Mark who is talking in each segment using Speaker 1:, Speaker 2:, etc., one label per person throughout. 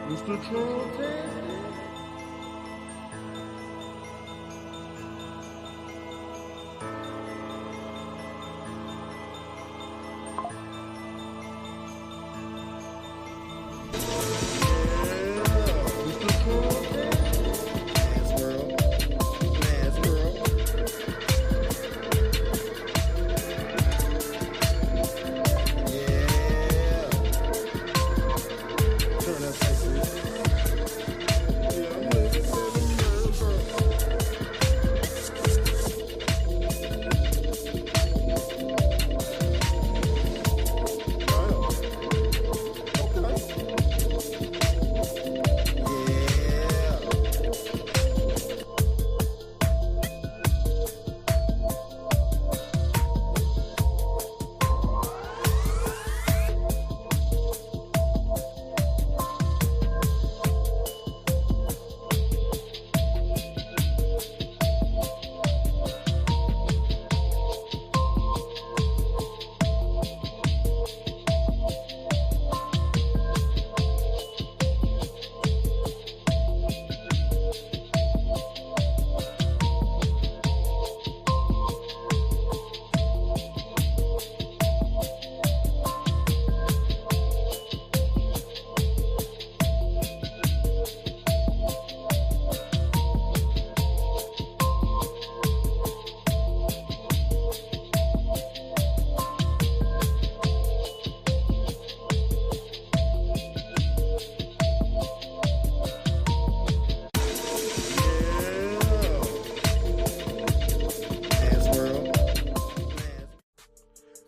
Speaker 1: Mr. Trump.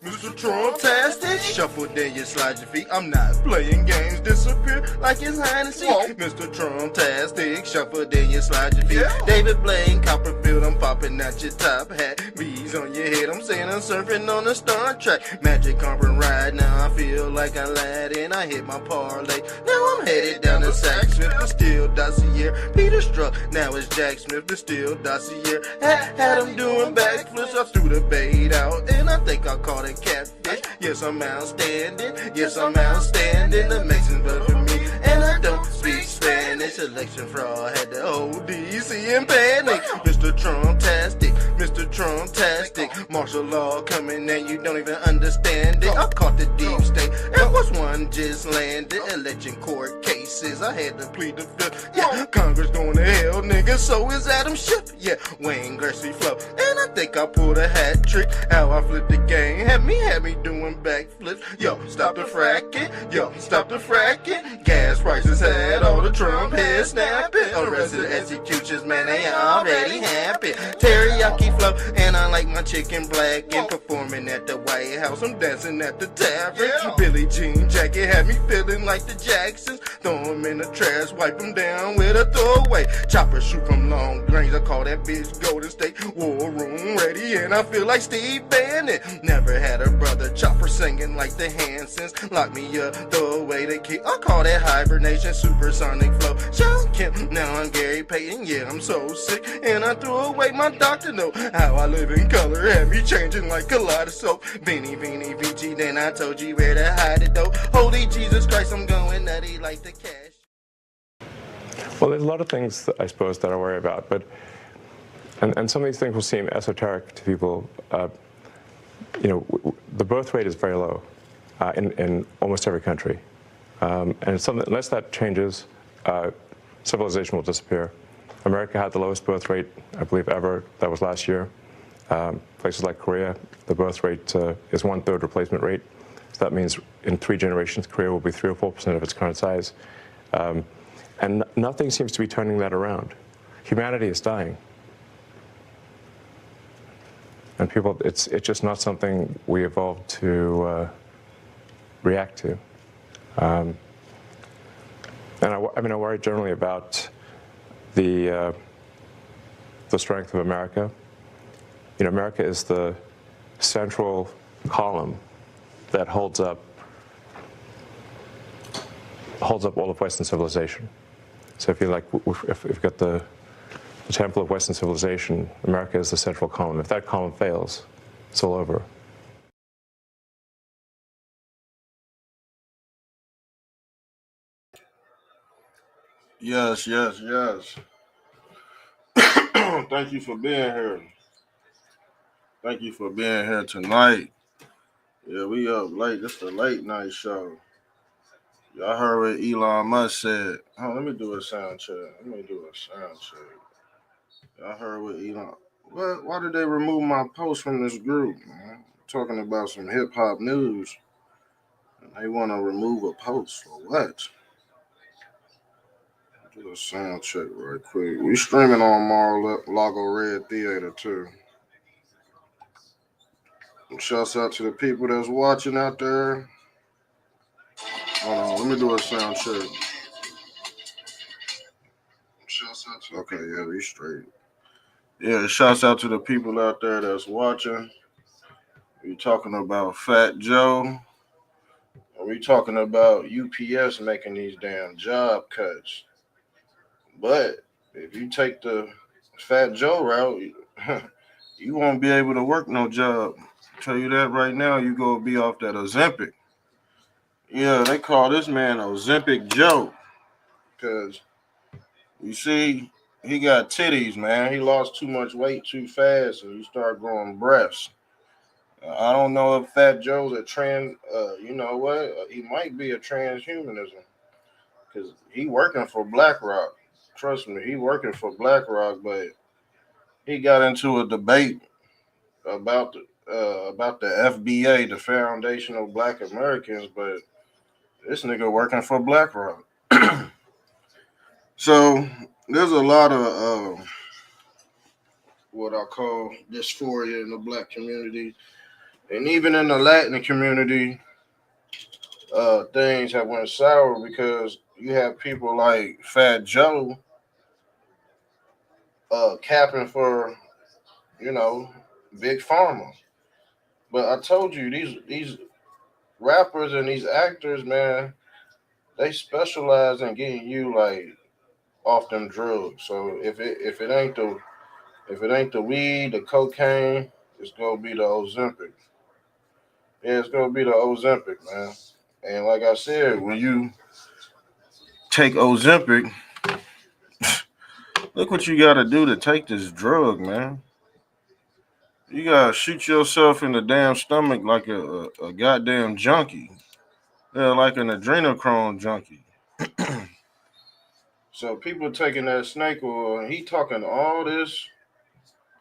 Speaker 1: Mr. Trump-tastic, shuffle then you slide your feet. I'm not playing games, disappear like it's hide and seek. Mr. Trump-tastic, shuffle then you slide your feet. David Blaine, Copperfield, I'm popping out your top hat. Bees on your head, I'm saying I'm surfing on a Star Trek. Magic carpet ride, now I feel like Aladdin. I hit my parlay, now I'm headed down to Sack Smith, the Steel Dossier. Peter Struck, now it's Jack Smith, the Steel Dossier. Had him doing backflips, I threw the bait out, and I think I caught a catfish. Yes, I'm outstanding, yes, I'm outstanding. The Mexicans vote for me, and I don't speak Spanish. Election fraud had the whole DC in panic. Mr. Trump-tastic, Mr. Trump-tastic. Martial law coming and you don't even understand it. I caught the deep state, and what's one just landed? Election court cases, I had to plead the fifth. Yeah, Congress going to hell, nigga, so is Adam Schiff. Yeah, Wayne Gretzky flow, and I think I pulled a hat trick. How I flipped the game, had me doing backflips. Yo, stop the fracking, yo, stop the fracking. Gas prices had all the Trump heads snapping. Arrested executions, man, they already happy. Teriyaki flow, and I like my chicken black. And performing at the White House, I'm dancing at the tavern. Billie Jean jacket had me feeling like the Jacksons. Throw them in the trash, wipe them down with a throwaway. Chopper shoot from long range, I call that bitch Golden State. War room ready, and I feel like Steve Bannon. Never had a brother chopper singing like the Hansons. Lock me up, throw away the key. I call that hibernation, supersonic flow. Sean Kemp, now I'm Gary Payton. Yeah, I'm so sick, and I threw away my doctor note. How I live in color had me changing like kaleidoscope. Beanie, VG, then I told you where to hide it though. Holy Jesus Christ, I'm going nutty like the cash.
Speaker 2: Well, there's a lot of things that I suppose that I worry about, but and some of these things will seem esoteric to people. You know, the birth rate is very low in almost every country, and it's something, unless that changes, civilization will disappear. America had the lowest birth rate, I believe, ever. That was last year. Places like Korea, the birth rate is 1/3 replacement rate. So that means in 3 generations, Korea will be 3 or 4% of its current size. And nothing seems to be turning that around. Humanity is dying. And people, it's just not something we evolved to react to. And I mean, I worry generally about the strength of America. You know, America is the central column that holds up all of Western civilization. So if you like, if you've got the temple of Western civilization, America is the central column. If that column fails, it's all over.
Speaker 1: Yes, yes, yes. Thank you for being here. Thank you for being here tonight. Yeah, we up late. This the late night show. Y'all heard what Elon Musk said. Oh, let me do a sound check. Let me do a sound check. Y'all heard what Elon. What? Why did they remove my post from this group, man? Talking about some hip hop news. And they want to remove a post for what? Do a sound check right quick. We streaming on Mar-a-Lago Red Theater too. Shouts out to the people that's watching out there. Hold on, let me do a sound check. Shouts out to okay, yeah, we straight. Yeah, shouts out to the people out there that's watching. We talking about Fat Joe. We talking about UPS making these damn job cuts. But if you take the Fat Joe route, you won't be able to work no job. Tell you that right now, you gonna be off that Ozempic. Yeah, they call this man Ozempic Joe. Cause you see, he got titties, man. He lost too much weight too fast and he started growing breasts. I don't know if Fat Joe's a trans. You know what? He might be a transhumanism because he working for BlackRock. Trust me, he working for BlackRock. But he got into a debate about the FBA, the Foundation of Black Americans. But this nigga working for BlackRock. So there's a lot of what I call dysphoria in the black community, and even in the Latin community. Things have went sour because you have people like Fat Joe capping for you know big pharma. But I told you these rappers and these actors, man, they specialize in getting you like off them drugs. So if it ain't the weed, the cocaine, it's gonna be the Ozempic. Yeah, it's gonna be the Ozempic, man. And like I said, when you take Ozempic, look what you got to do to take this drug, man. You gotta shoot yourself in the damn stomach like a goddamn junkie. Yeah, like an adrenochrome junkie. So people taking that snake oil, and he talking all this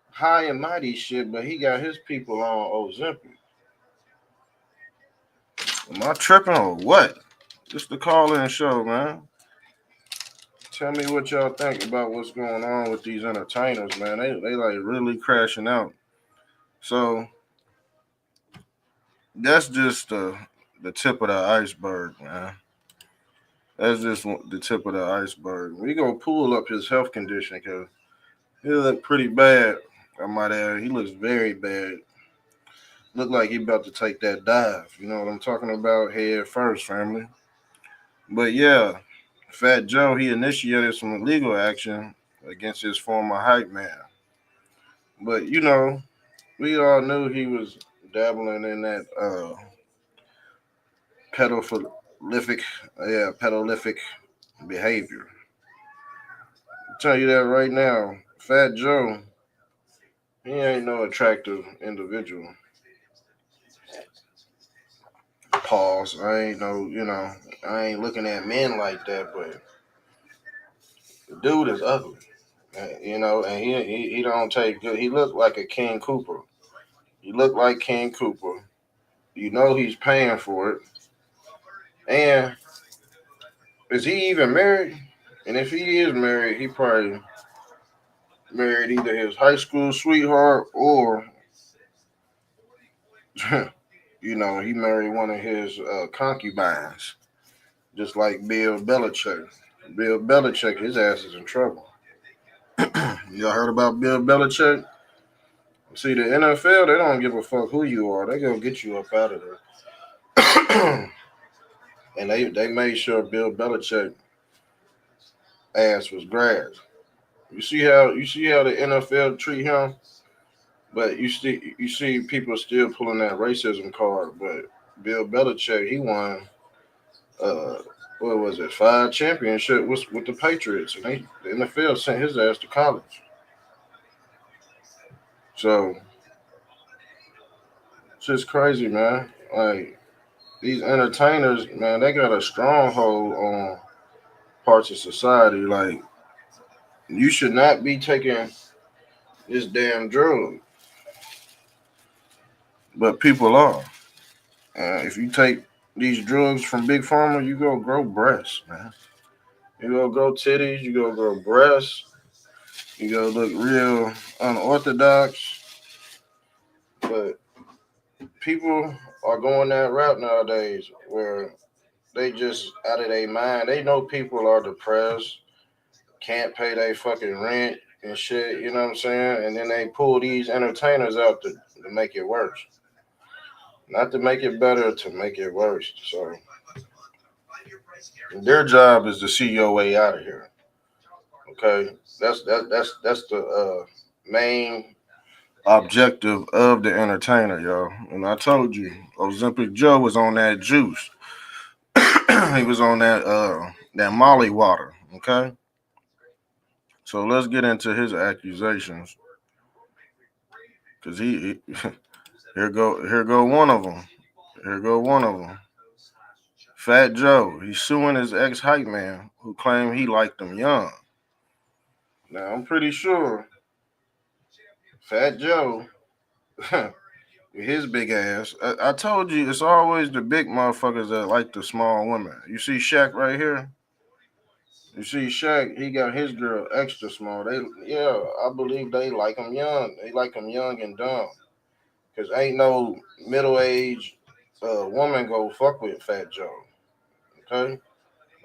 Speaker 1: high and mighty shit, but he got his people on Ozempic. Am I tripping or what? Just the call-in show, man. Tell me what y'all think about what's going on with these entertainers, man. They like really crashing out. So that's just the tip of the iceberg, man. That's just the tip of the iceberg. We gonna pull up his health condition because he look pretty bad. I might add, he looks very bad. Look like he about to take that dive. You know what I'm talking about? Head first, family. But yeah, Fat Joe, he initiated some legal action against his former hype man. But we all knew he was dabbling in that pedophilic, pedophilic behavior. I'll tell you that right now, Fat Joe, he ain't no attractive individual. Pause. I ain't no, I ain't looking at men like that, but the dude is ugly. And he don't take good. He looked like a King Cooper. He looked like King Cooper. You know he's paying for it. And is he even married? And if he is married, he probably married either his high school sweetheart or, he married one of his concubines, just like Bill Belichick. Bill Belichick, his ass is in trouble. Y'all heard about Bill Belichick? See, the NFL, they don't give a fuck who you are. They gonna get you up out of there. And they made sure Bill Belichick ass was grass. You see how the NFL treat him, but you see people still pulling that racism card. But Bill Belichick, he won.
Speaker 3: what was it, 5 championship with the Patriots, and the NFL sent his ass to college. So it's just crazy, man. Like these entertainers, man, they got a stronghold on parts of society. Like you should not be taking this damn drug, but people are. If you take these drugs from Big Pharma, you go grow breasts, man. You go grow titties, you go grow breasts, you go look real unorthodox. But people are going that route nowadays where they just out of their mind. They know people are depressed, can't pay their fucking rent and shit, you know what I'm saying? And then they pull these entertainers out to make it worse. Not to make it better, to make it worse. So their job is to see your way out of here. Okay, that's the main objective of the entertainer, yo. And I told you, Ozempic Joe was on that juice. He was on that Molly water. Okay, so let's get into his accusations, cause he here go one of them. Here go one of them. Fat Joe, he's suing his ex hype man who claimed he liked him young. Now I'm pretty sure Fat Joe, his big ass. I told you it's always the big motherfuckers that like the small women. You see Shaq right here. You see Shaq, he got his girl extra small. Yeah, I believe they like him young. They like him young and dumb. Cause ain't no middle aged woman go fuck with Fat Joe. Okay,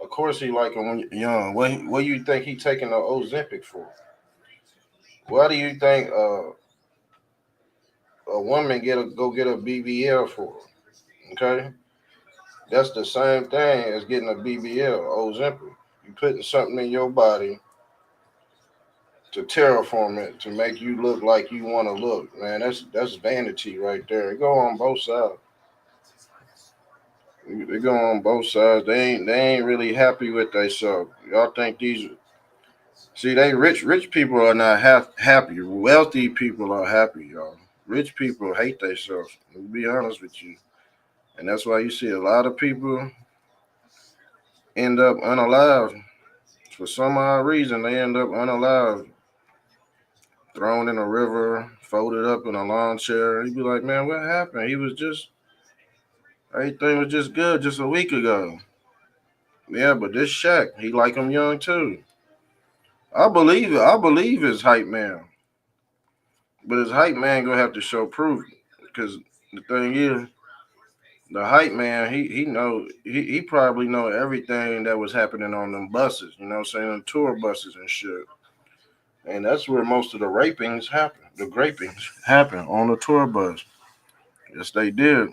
Speaker 3: of course he like him when you're young. What do you think he taking the Ozempic for? Why do you think a woman get a BBL for? Okay, that's the same thing as getting a BBL, Ozempic. You putting something in your body to terraform it to make you look like you want to look, man. That's vanity right there. It go on both sides. They go on both sides. They ain't really happy with themselves. Y'all think these see they rich people are not happy. Wealthy people are happy, y'all. Rich people hate themselves. To be honest with you, and that's why you see a lot of people end up unalive. For some odd reason, they end up unalive, thrown in a river, folded up in a lawn chair. You'd be like, man, what happened? Everything was just good just a week ago. Yeah, but this Shaq, he like him young too. I believe it. I believe his hype man. But his hype man gonna have to show proof. Because the thing is, the hype man, he probably know everything that was happening on them buses, you know what I'm saying? On tour buses and shit. And that's where most of the rapings happen. The grapings happen on the tour bus. Yes, they did.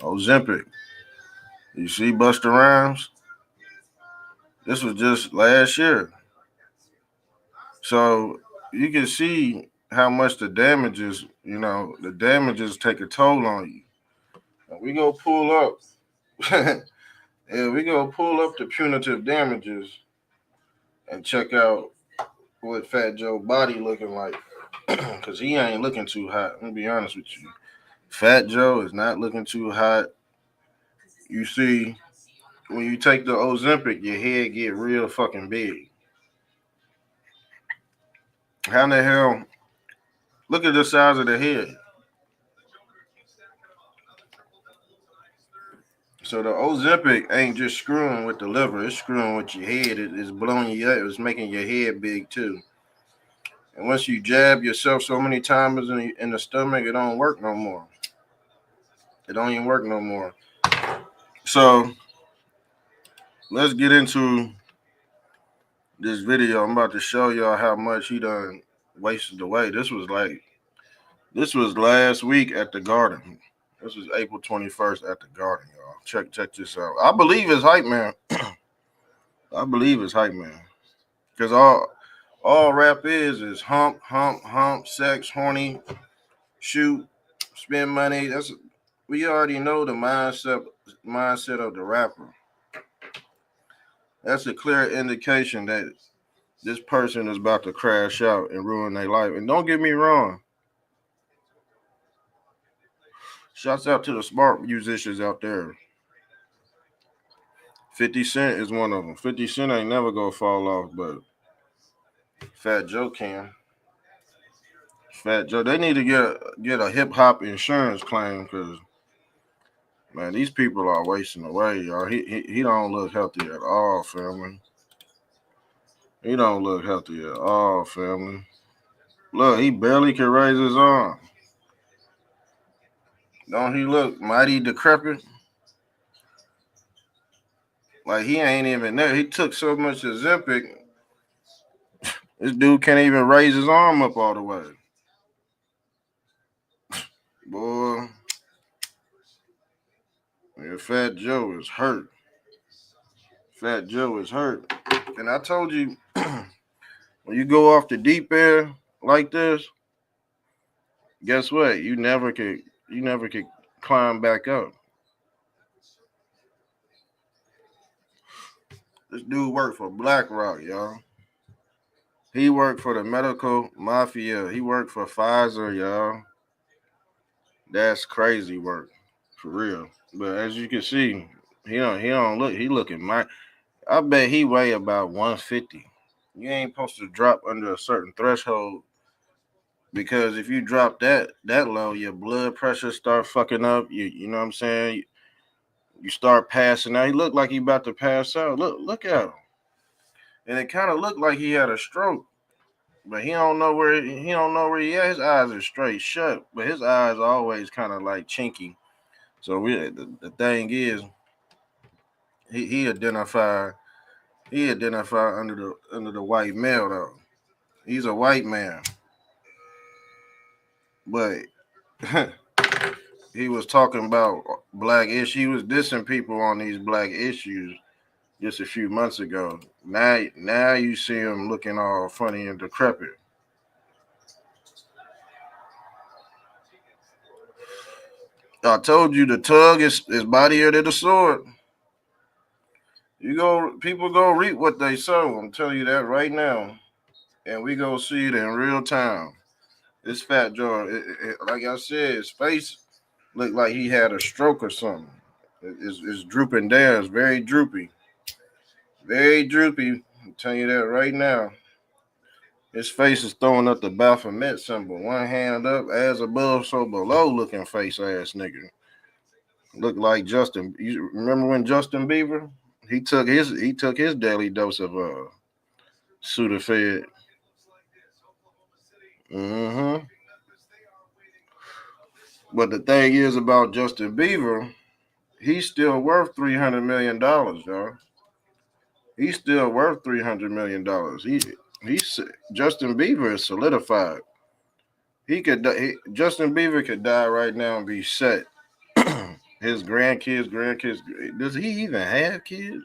Speaker 3: Ozempic. You see Busta Rhymes? This was just last year. So you can see how much the damages take a toll on you. And we go pull up. Yeah, we go pull up the punitive damages and check out what Fat Joe body looking like. Cause he ain't looking too hot. I'm gonna be honest with you. Fat Joe is not looking too hot. You see, when you take the Ozempic, your head get real fucking big. How in the hell? Look at the size of the head. So the Ozempic ain't just screwing with the liver; it's screwing with your head. It's blowing you up. It's making your head big too. And once you jab yourself so many times in the stomach, it don't work no more. It don't even work no more. So let's get into this video. I'm about to show y'all how much he done wasted away. This was last week at the Garden. This was April 21st at the Garden, y'all. Check this out. I believe it's hype man. I believe it's hype man. Because all rap is hump, hump, hump, sex, horny, shoot, spend money. We already know the mindset of the rapper. That's a clear indication that this person is about to crash out and ruin their life. And don't get me wrong. Shouts out to the smart musicians out there. 50 Cent is one of them. 50 Cent ain't never gonna fall off, but FatJoe can. FatJoe, they need to get a hip hop insurance claim because man, these people are wasting away, y'all. He don't look healthy at all, family. He don't look healthy at all, family. Look, he barely can raise his arm. Don't he look mighty decrepit? Like he ain't even there. He took so much Ozempic, this dude can't even raise his arm up all the way. Boy, yeah, FatJoe is hurt. FatJoe is hurt. And I told you, when you go off the deep end like this, guess what? You never could climb back up. This dude worked for BlackRock, y'all. He worked for the medical mafia. He worked for Pfizer, y'all. That's crazy work, for real. But as you can see, he don't look. He looking I bet he weigh about 150. You ain't supposed to drop under a certain threshold because if you drop that low, your blood pressure start fucking up. You know what I'm saying? You start passing out. He looked like he about to pass out. Look at him. And it kind of looked like he had a stroke. But he don't know where he at. His eyes are straight shut, but his eyes are always kind of like chinky. So the thing is, he identified under the white male though. He's a white man, but he was talking about black issues. He was dissing people on these black issues just a few months ago. Now you see him looking all funny and decrepit. I told you the tug is mightier than the sword. People go reap what they sow. I'm telling you that right now, and we go see it in real time. This FatJoe, like I said, his face looked like he had a stroke or something. It's drooping down. It's very droopy, very droopy. I'm telling you that right now. His face is throwing up the Baphomet symbol. One hand up, as above, so below. Looking face ass nigga. Look like Justin. You remember when Justin Bieber? He took his daily dose of Sudafed. Mm-hmm. But the thing is about Justin Bieber, he's still worth $300 million, y'all. He's still worth $300 million. Justin Bieber is solidified. Justin Bieber could die right now and be set. His grandkids. Does he even have kids?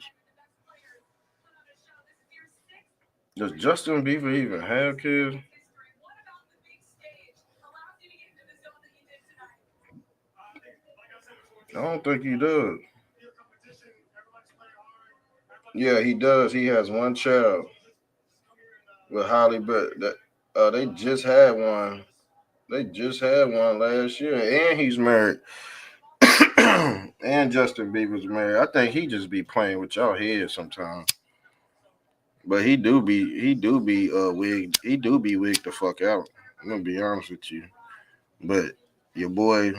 Speaker 3: Does Justin Bieber even have kids? I don't think he does. Yeah, he does. He has one child with Holly Berry. They just had one. They just had one last year, and he's married. And Justin Bieber's married. I think he just be playing with y'all head sometimes. But he do be wigged. He do be wigged the fuck out. I'm gonna be honest with you. But your boy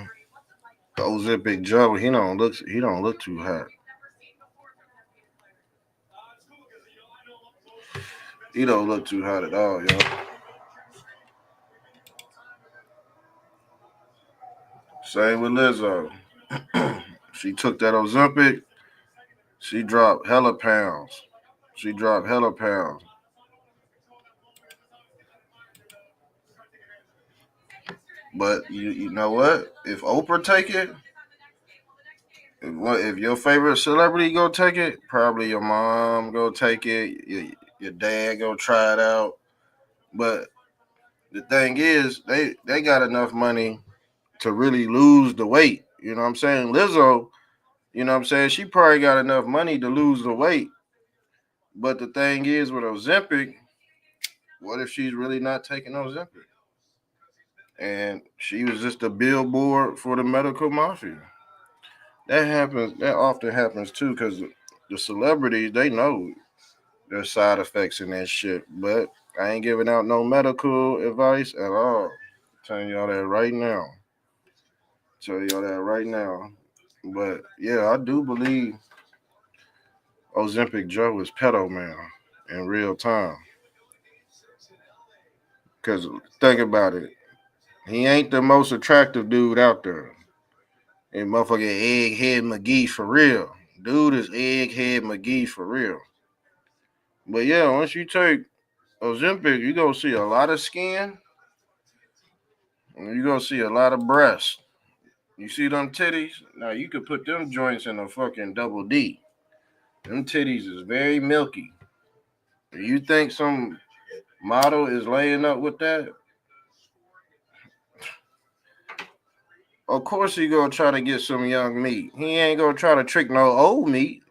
Speaker 3: Ozempic Joe, he don't look too hot. He don't look too hot at all, yo. Same with Lizzo. She took that Ozempic. She dropped hella pounds. But you know what? If Oprah take it, if your favorite celebrity go take it, probably your mom go take it, your dad go try it out. But the thing is, they got enough money to really lose the weight. You know what I'm saying? Lizzo, you know what I'm saying? She probably got enough money to lose the weight. But the thing is with Ozempic, what if she's really not taking Ozempic? And she was just a billboard for the medical mafia. That happens. That often happens too, because the celebrities they know there's side effects in that shit. But I ain't giving out no medical advice at all. Telling y'all that right now. Tell y'all that right now. But yeah, I do believe Ozempic Joe is pedo man in real time. Cause think about it, he ain't the most attractive dude out there. And motherfucking Egghead McGee for real. Dude is Egghead McGee for real. But yeah, once you take Ozempic, you gonna see a lot of skin. And you gonna see a lot of breasts. You see them titties? Now you could put them joints in a fucking double D. Them titties is very milky. You think some model is laying up with that? Of course he gonna try to get some young meat. He ain't gonna try to trick no old meat.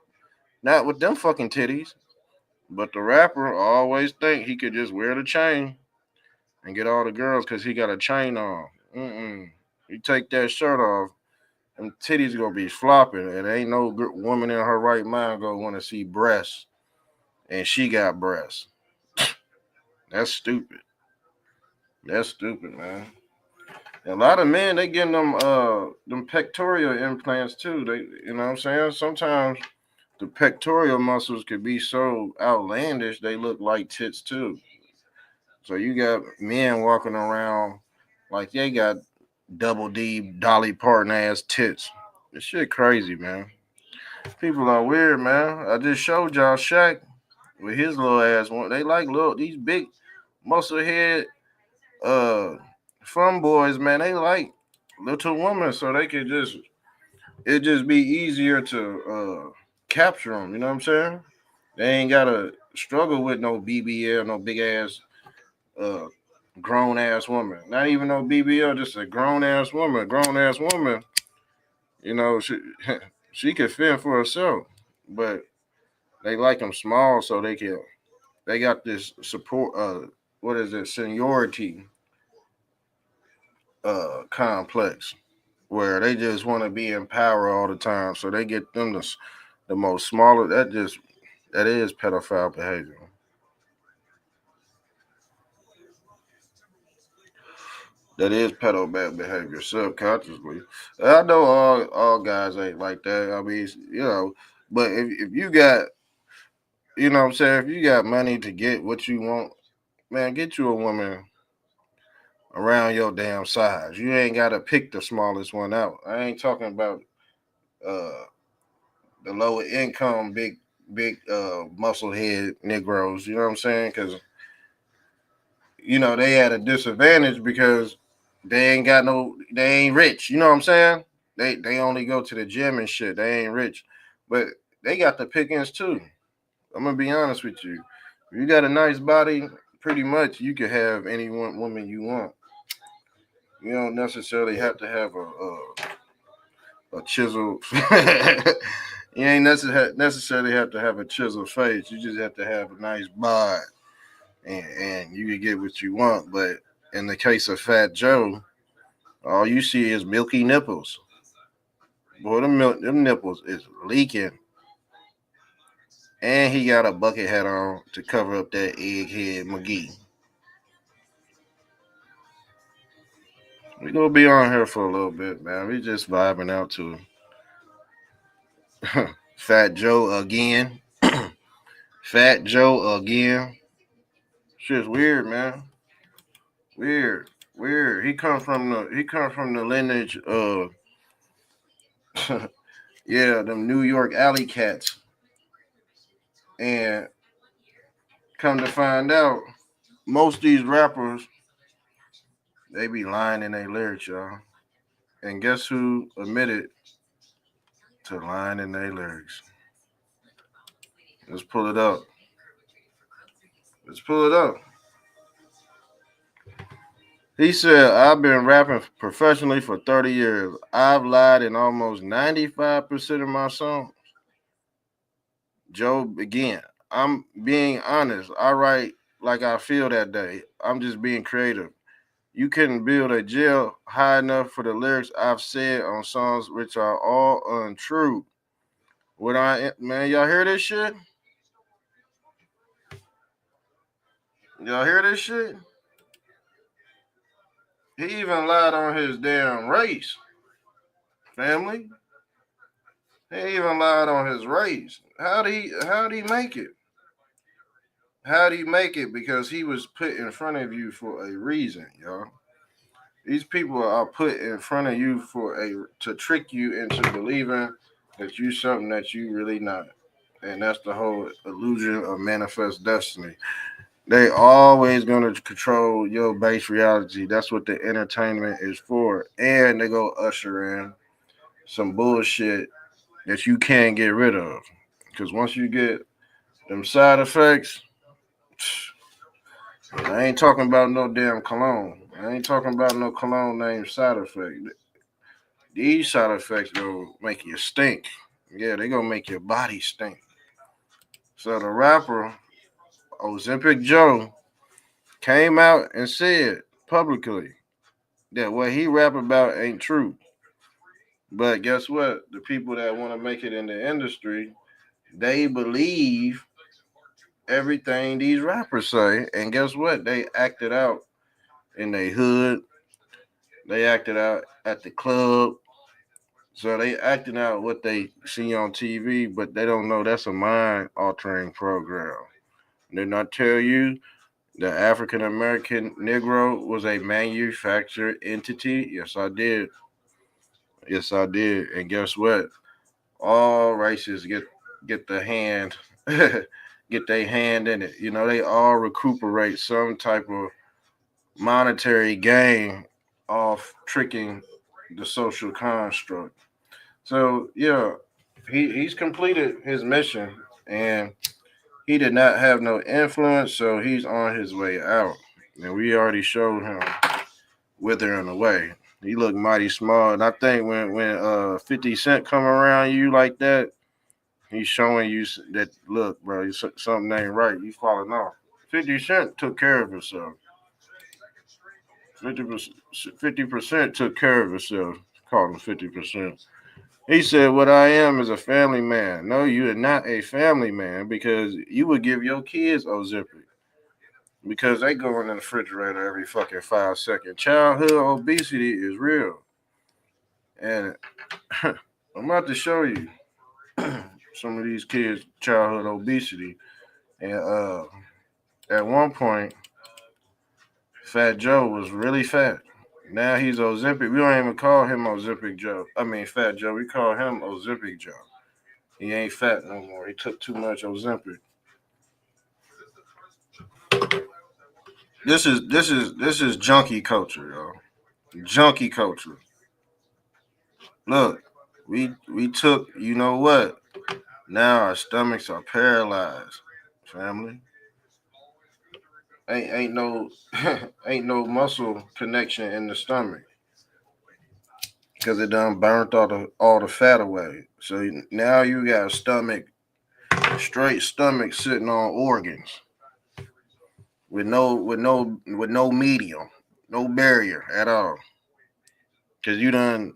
Speaker 3: Not with them fucking titties. But the rapper always think he could just wear the chain and get all the girls because he got a chain on. You take that shirt off, them titties gonna be flopping, and ain't no woman in her right mind gonna want to see breasts, and she got breasts. That's stupid. That's stupid, man. And a lot of men they getting them pectoral implants too. They, you know what I'm saying? Sometimes the pectoral muscles could be so outlandish they look like tits too. So you got men walking around like they got double D Dolly Parton ass tits. This shit crazy, man. People are weird, man. I just showed y'all Shaq with his little ass one. They like little these big muscle head fun boys, man. They like little women, so they could just it just be easier to capture them. You know what I'm saying? They ain't gotta struggle with no BBL, no big ass uh grown ass woman. Not even no BBL, just a grown ass woman. Grown ass woman, you know, she she can fend for herself. But they like them small so they can they got this support what is it, seniority complex where they just want to be in power all the time. So they get them the most smaller that is pedophile behavior. That is pedophile behavior subconsciously. I know all guys ain't like that. I mean, you know, but if you got, you know what I'm saying, if you got money to get what you want, man, get you a woman around your damn size. You ain't got to pick the smallest one out. I ain't talking about uh the lower income big muscle head Negroes. You know what I'm saying? Because you know they at a disadvantage because they ain't rich. You know what I'm saying? They only go to the gym and shit. They ain't rich, but they got the pickings too. I'm gonna be honest with you. If you got a nice body, pretty much you can have any woman you want. You don't necessarily have to have a chisel. You ain't necessarily have to have a chisel face. You just have to have a nice bod, and you can get what you want. But in the case of Fat Joe, all you see is milky nipples. Boy, them nipples is leaking, and he got a bucket hat on to cover up that egghead McGee. We gonna be on here for a little bit, man. We just vibing out to Fat Joe again. Fat Joe again. Shit's weird, man. Weird, weird. He come from the lineage of yeah, them New York alley cats. And come to find out, most of these rappers they be lying in their lyrics, y'all. And guess who admitted to lying in their lyrics? Let's pull it up. Let's pull it up. He said, I've been rapping professionally for 30 years. I've lied in almost 95% of my songs. Joe again. I'm being honest. I write like I feel that day. I'm just being creative. You couldn't build a jail high enough for the lyrics I've said on songs which are all untrue. Man, y'all hear this shit? Y'all hear this shit? He even lied on his damn race, family. He even lied on his race. How'd he make it? How'd he make it? Because he was put in front of you for a reason, y'all. These people are put in front of you to trick you into believing that you something that you really not. And that's the whole illusion of manifest destiny. They always gonna control your base reality. That's what the entertainment is for. And they go usher in some bullshit that you can't get rid of. Because once you get them side effects, I ain't talking about no damn cologne. I ain't talking about no cologne named side effect. These side effects gonna make you stink. Yeah, they gonna make your body stink. So the rapper Ozempic Joe came out and said publicly that what he rap about ain't true. But guess what? The people that want to make it in the industry, they believe everything these rappers say. And guess what? They acted out in their hood. They acted out at the club. So they acting out what they see on TV, but they don't know that's a mind altering program. Didn't I tell you the African American Negro was a manufactured entity? Yes, I did. Yes, I did. And guess what? All races get the hand get their hand in it. You know, they all recuperate some type of monetary gain off tricking the social construct. So yeah, he's completed his mission and he did not have no influence, so he's on his way out. And we already showed him withering away. He looked mighty small. And I think when 50 Cent come around you like that, he's showing you that look, bro, something ain't right. You falling off. 50 Cent took care of himself. 50% took care of himself. Called him 50%. He said, "What I am is a family man." No, you are not a family man because you would give your kids Ozempic because they go in the refrigerator every fucking 5 seconds. Childhood obesity is real, and I'm about to show you some of these kids' childhood obesity. And at one point, Fat Joe was really fat. Now he's Ozempic. We don't even call him Ozempic Joe. I mean Fat Joe. We call him Ozempic Joe. He ain't fat no more. He took too much Ozempic. This is junkie culture, yo. Junkie culture. Look, we took. You know what? Now our stomachs are paralyzed. Family, ain't no ain't no muscle connection in the stomach because it done burnt all the fat away. So now you got straight stomach sitting on organs with no medium, no barrier at all. Because you done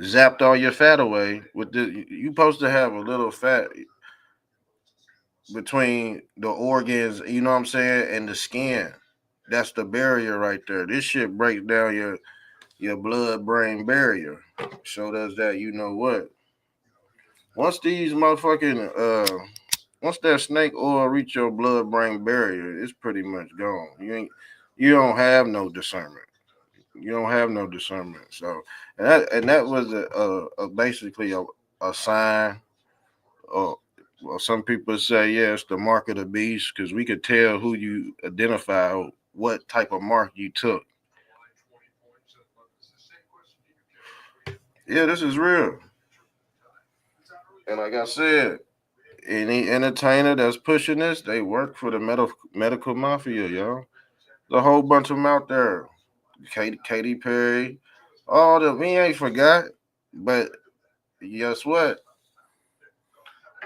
Speaker 3: zapped all your fat away. You supposed to have a little fat between the organs, you know what I'm saying, and the skin. That's the barrier right there. This shit breaks down your blood brain barrier. So does that, you know what? Once these motherfucking once that snake oil reach your blood brain barrier, it's pretty much gone. You don't have no discernment. You don't have no discernment. So and that was basically a sign. Well, some people say yes, the mark of the beast, because we could tell who you identify, what type of mark you took. Yeah, this is real. And like I said, any entertainer that's pushing this, they work for the medical mafia, yo. There's a whole bunch of them out there. Katy Perry, all of them. We ain't forgot. But guess what?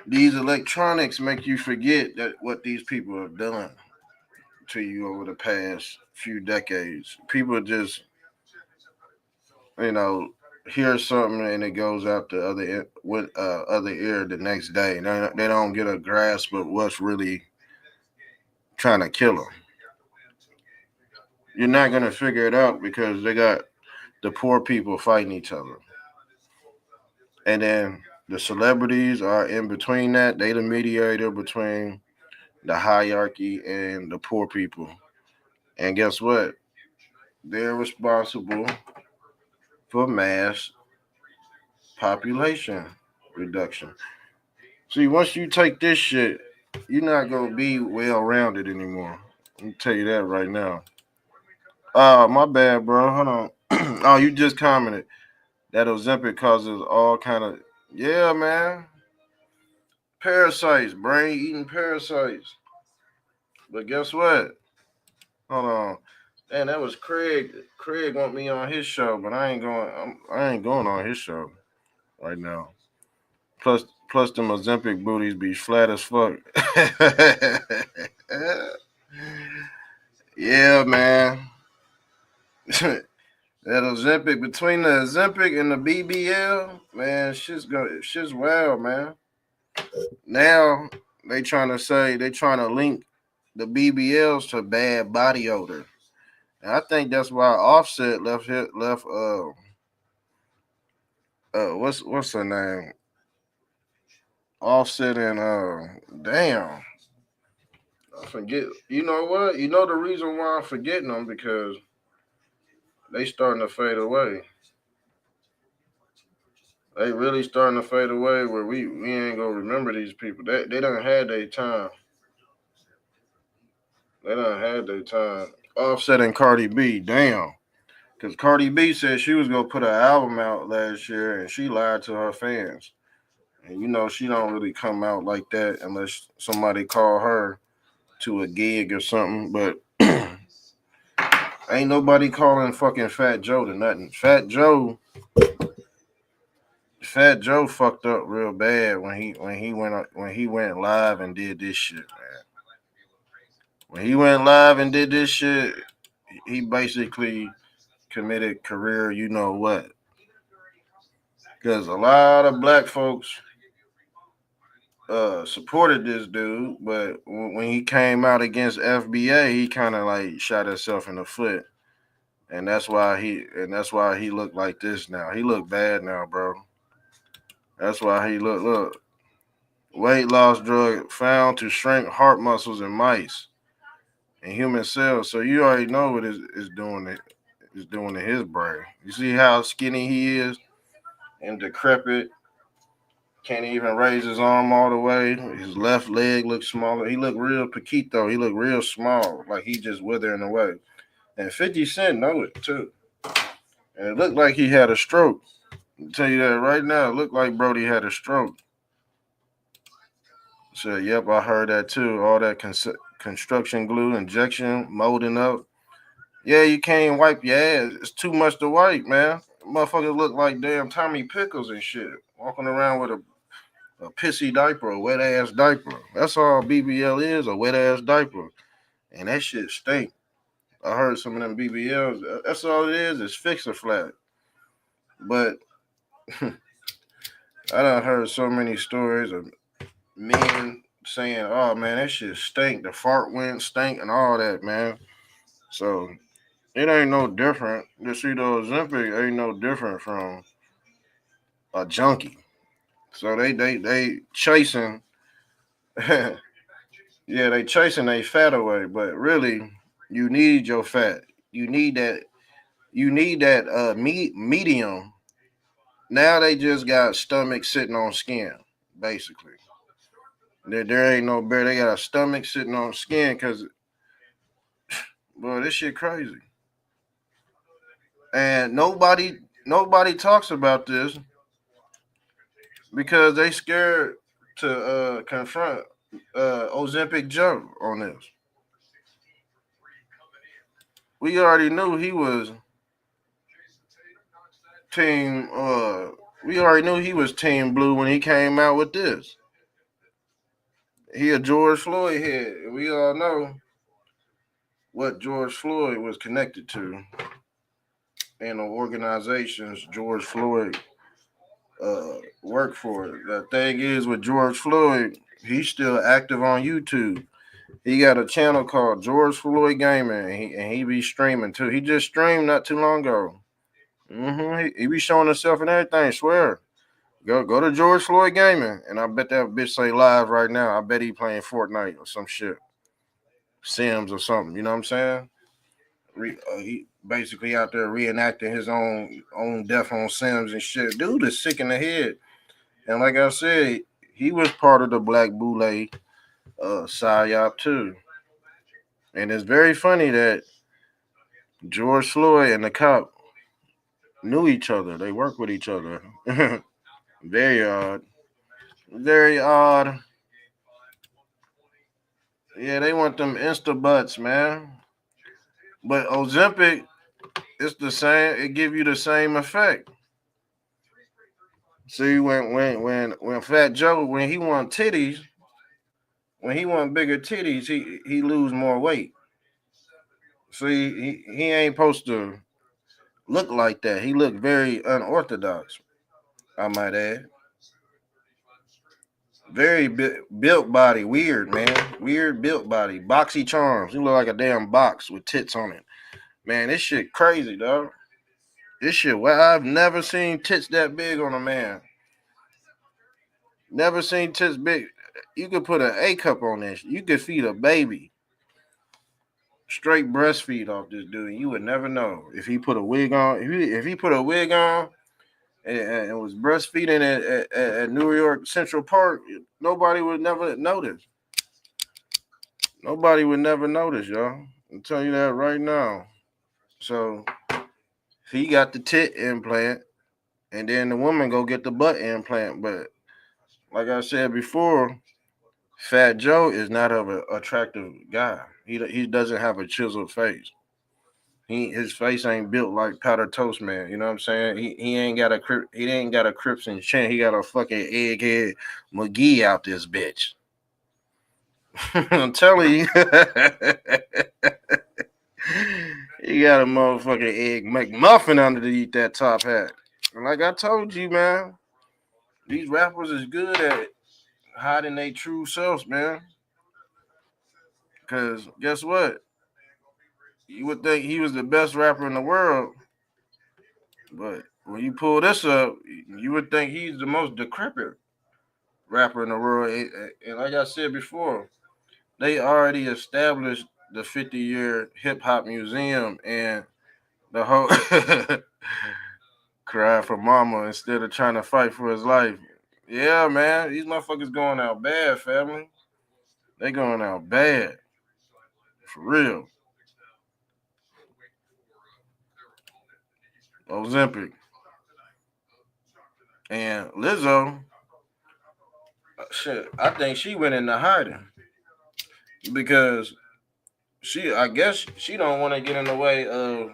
Speaker 3: these electronics make you forget that what these people have done to you over the past few decades. People just, you know, hear something and it goes out the other ear the next day. They don't get a grasp of what's really trying to kill them. You're not gonna figure it out because they got the poor people fighting each other, and then the celebrities are in between that. They the mediator between the hierarchy and the poor people. And guess what? They're responsible for mass population reduction. See, once you take this shit, you're not gonna be well rounded anymore. Let me tell you that right now. My bad, bro. Hold on. Oh, you just commented that Ozempic causes all kind of yeah, man. Parasites, brain eating parasites. But guess what? Hold on. And that was Craig. Craig want me on his show, but I ain't going. I ain't going on his show right now. Plus them Ozempic booties be flat as fuck. Yeah, man. That Ozempic between the Ozempic and the BBL, man, shit's wild, man. Now they trying to link the BBLs to bad body odor. And I think that's why Offset left what's her name? Offset and damn. I forget. You know what? You know the reason why I'm forgetting them because they starting to fade away. They really starting to fade away where we ain't gonna remember these people. They done had their time. They done had their time. Offset and Cardi B, damn. Because Cardi B said she was gonna put an album out last year and she lied to her fans. And you know she don't really come out like that unless somebody call her to a gig or something. But ain't nobody calling fucking FatJoe to nothing. Fat Joe fucked up real bad when he went live and did this shit, man. When he went live and did this shit, he basically committed career, you know what? Because a lot of black folks supported this dude, but when he came out against FBA, he kind of like shot himself in the foot, and that's why he looked like this now. He looked bad now, bro. That's why he look weight loss drug found to shrink heart muscles in mice and human cells. So you already know what is doing it is doing to his brain. You see how skinny he is and decrepit. Can't even raise his arm all the way. His left leg looks smaller. He looked real Paquito. He looked real small, like he just withering away. And 50 Cent know it too. And it looked like he had a stroke. I'll tell you that right now. It looked like Brody had a stroke. So, yep, I heard that too. All that construction glue, injection, molding up. Yeah, you can't wipe your ass. It's too much to wipe, man. Motherfuckers look like damn Tommy Pickles and shit. Walking around with a pissy diaper, a wet ass diaper. That's all BBL is, a wet ass diaper. And that shit stink. I heard some of them BBLs. That's all it is fix a flat. But I done heard so many stories of men saying, oh man, that shit stink. The fart went stink and all that, man. So it ain't no different. You see, the Ozempic ain't no different from a junkie. So they chasing yeah, they chasing their fat away, but really you need your fat. You need that medium. Now they just got stomach sitting on skin, basically. There ain't no bear. They got a stomach sitting on skin because, boy, this shit crazy. And nobody talks about this because they scared to confront Ozempic Joe on this. We already knew he was team. We already knew he was Team Blue when he came out with this. He a George Floyd head. We all know what George Floyd was connected to and the organizations George Floyd worked for. The thing is with George Floyd, he's still active on YouTube. He got a channel called George Floyd Gaming, and he be streaming too. He just streamed not too long ago. He be showing himself and everything. Swear. Go to George Floyd Gaming, and I bet that bitch say live right now. I bet he playing Fortnite or some shit, Sims or something. You know what I'm saying? He basically out there reenacting his own death on Sims and shit. Dude is sick in the head. And like I said, he was part of the Black Boule psyop too. And it's very funny that George Floyd and the cop knew each other. They worked with each other. Very odd. Very odd. Yeah, they want them Insta butts, man. But Ozempic, it's the same. It give you the same effect. See, when FatJoe, when he want titties, when he want bigger titties, he lose more weight. See, he ain't supposed to look like that. He look very unorthodox, I might add. Very built body, weird man, weird built body, boxy charms. He look like a damn box with tits on it. Man, this shit crazy, dog. This shit, well, I've never seen tits that big on a man. Never seen tits big. You could put an A cup on this. You could feed a baby. Straight breastfeed off this dude. You would never know if he put a wig on. If he put a wig on and was breastfeeding at New York Central Park, nobody would never notice. Nobody would never notice, y'all. I'm telling you that right now. So he got the tit implant, and then the woman go get the butt implant. But like I said before, FatJoe is not an attractive guy. He doesn't have a chiseled face. His face ain't built like powder toast man. You know what I'm saying? He ain't got a Crips and chin. He got a fucking egghead McGee out this bitch. I'm telling you. He got a motherfucking egg McMuffin underneath that top hat. And like I told you, man, these rappers is good at hiding their true selves, man. Because guess what? You would think he was the best rapper in the world, but when you pull this up, you would think he's the most decrepit rapper in the world. And like I said before, they already established the 50-year hip hop museum and the whole cry for mama instead of trying to fight for his life. Yeah, man, these motherfuckers going out bad, family. They going out bad. For real. Ozempic. And Lizzo, shit, I think she went into hiding because I guess she don't want to get in the way of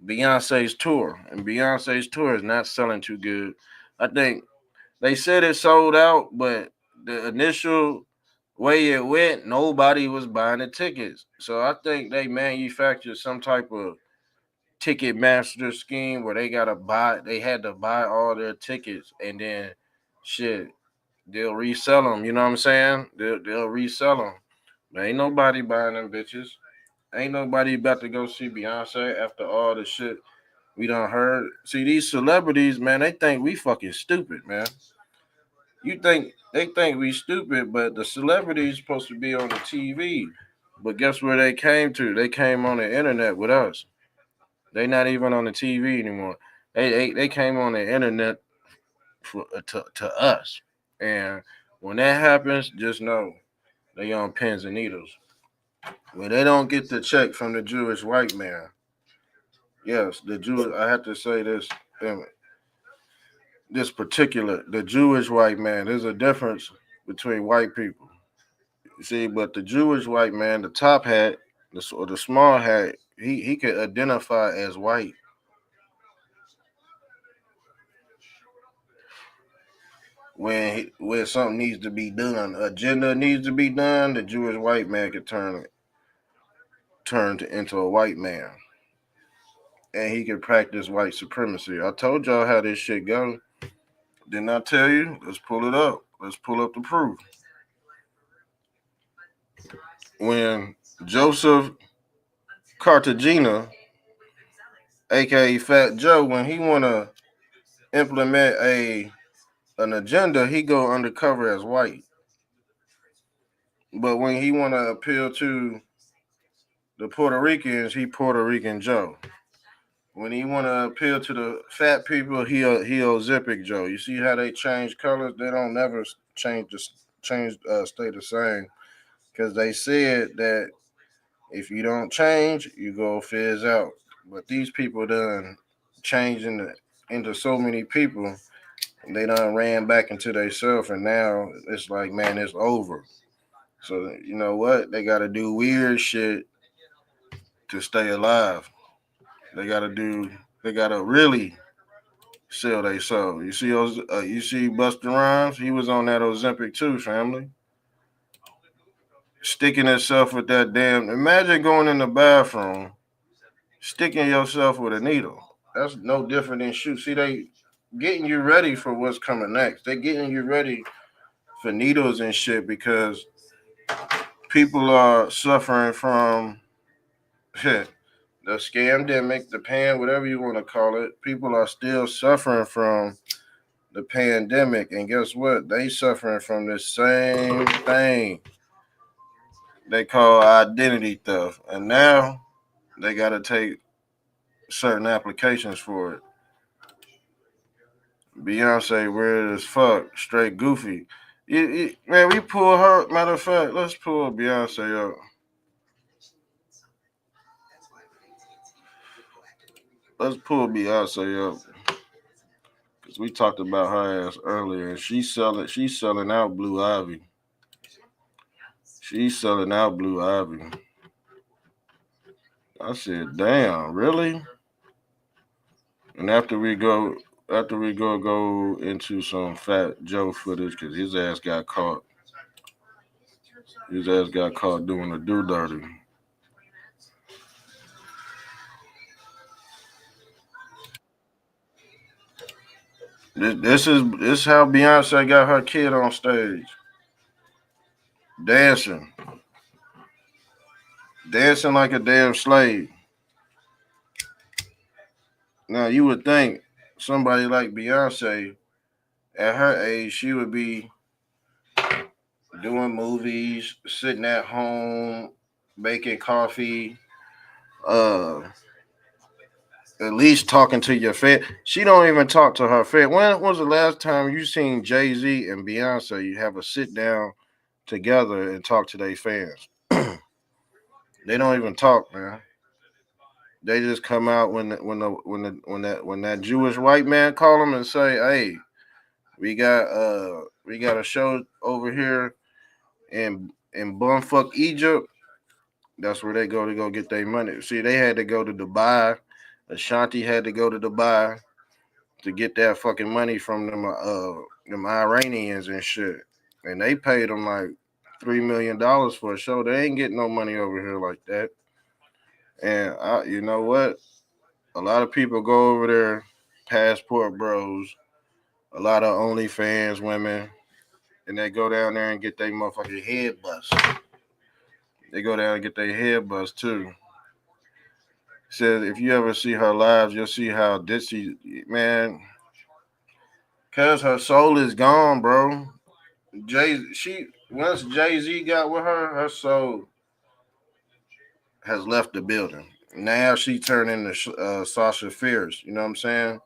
Speaker 3: Beyonce's tour, and Beyonce's tour is not selling too good. I think they said it sold out, but the initial way it went, nobody was buying the tickets. So I think they manufactured some type of ticket master scheme where they had to buy all their tickets, and then shit, they'll resell them. You know what I'm saying? They'll resell them. But ain't nobody buying them bitches. Ain't nobody about to go see Beyonce after all the shit we done heard. See, these celebrities, man, they think we fucking stupid, man. They think we stupid, but the celebrities supposed to be on the TV. But guess where they came to? They came on the internet with us. They not even on the TV anymore. They came on the internet to us. And when that happens, just know they on pins and needles. When they don't get the check from the Jewish white man, yes, the Jew. I have to say this. The Jewish white man. There's a difference between white people. You see, but the Jewish white man, the top hat, the small hat, he can identify as white. when something needs to be done, agenda needs to be done, the Jewish white man could turn into a white man, and he could practice white supremacy. I told y'all how this shit go. Didn't I tell you? Let's pull it up. Let's pull up the proof. When Joseph Cartagena, aka Fat Joe, when he wanna implement an agenda, he go undercover as white. But when he wanna appeal to the Puerto Ricans, he Puerto Rican Joe. When he wanna appeal to the fat people, he Ozempic Joe. You see how they change colors? They don't never stay the same, because they said that if you don't change, you go fizz out. But these people done changed into so many people, they done ran back into themselves, and now it's like, man, it's over. So you know what? They got to do weird shit to stay alive. They got to. They got to really sell they soul. You see those? You see Busta Rhymes? He was on that Ozempic too, family. Sticking himself with that damn. Imagine going in the bathroom, sticking yourself with a needle. That's no different than shoot. See, they getting you ready for what's coming next. They getting you ready for needles and shit, because people are suffering from the scamdemic, the pan, whatever you want to call it. People are still suffering from the pandemic, and guess what? They suffering from the same thing they call identity theft, and now they got to take certain applications for it. Beyonce weird as fuck, straight goofy. Man, we pull her. Matter of fact, let's pull Beyonce up. Let's pull Beyonce up, because we talked about her ass earlier, and she's selling out Blue Ivy. She's selling out Blue Ivy. I said, damn, really? And after we go into some Fat Joe footage, because his ass got caught. His ass got caught doing the do dirty. This is how Beyonce got her kid on stage, dancing, dancing like a damn slave. Now you would think somebody like Beyonce, at her age, she would be doing movies, sitting at home, making coffee, uh, at least talking to your fan. She don't even talk to her fan. When was the last time you seen Jay-Z and Beyonce you have a sit down together and talk to their fans? They don't even talk, man. They just come out when that Jewish white man call them and say, "Hey, we got a show over here in bumfuck Egypt." That's where they go to go get their money. See, they had to go to Dubai. Ashanti had to go to Dubai to get that fucking money from them Iranians and shit, and they paid them like $3 million for a show. They ain't getting no money over here like that. And you know what? A lot of people go over there, passport bros, a lot of OnlyFans women, and they go down there and get their motherfucking head bust. They go down and get their head bust too. Says if you ever see her lives, you'll see how ditzy, man. Cause her soul is gone, bro. Once Jay-Z got with her, her soul has left the building. Now she turned into Sasha Fierce. You know what I'm saying?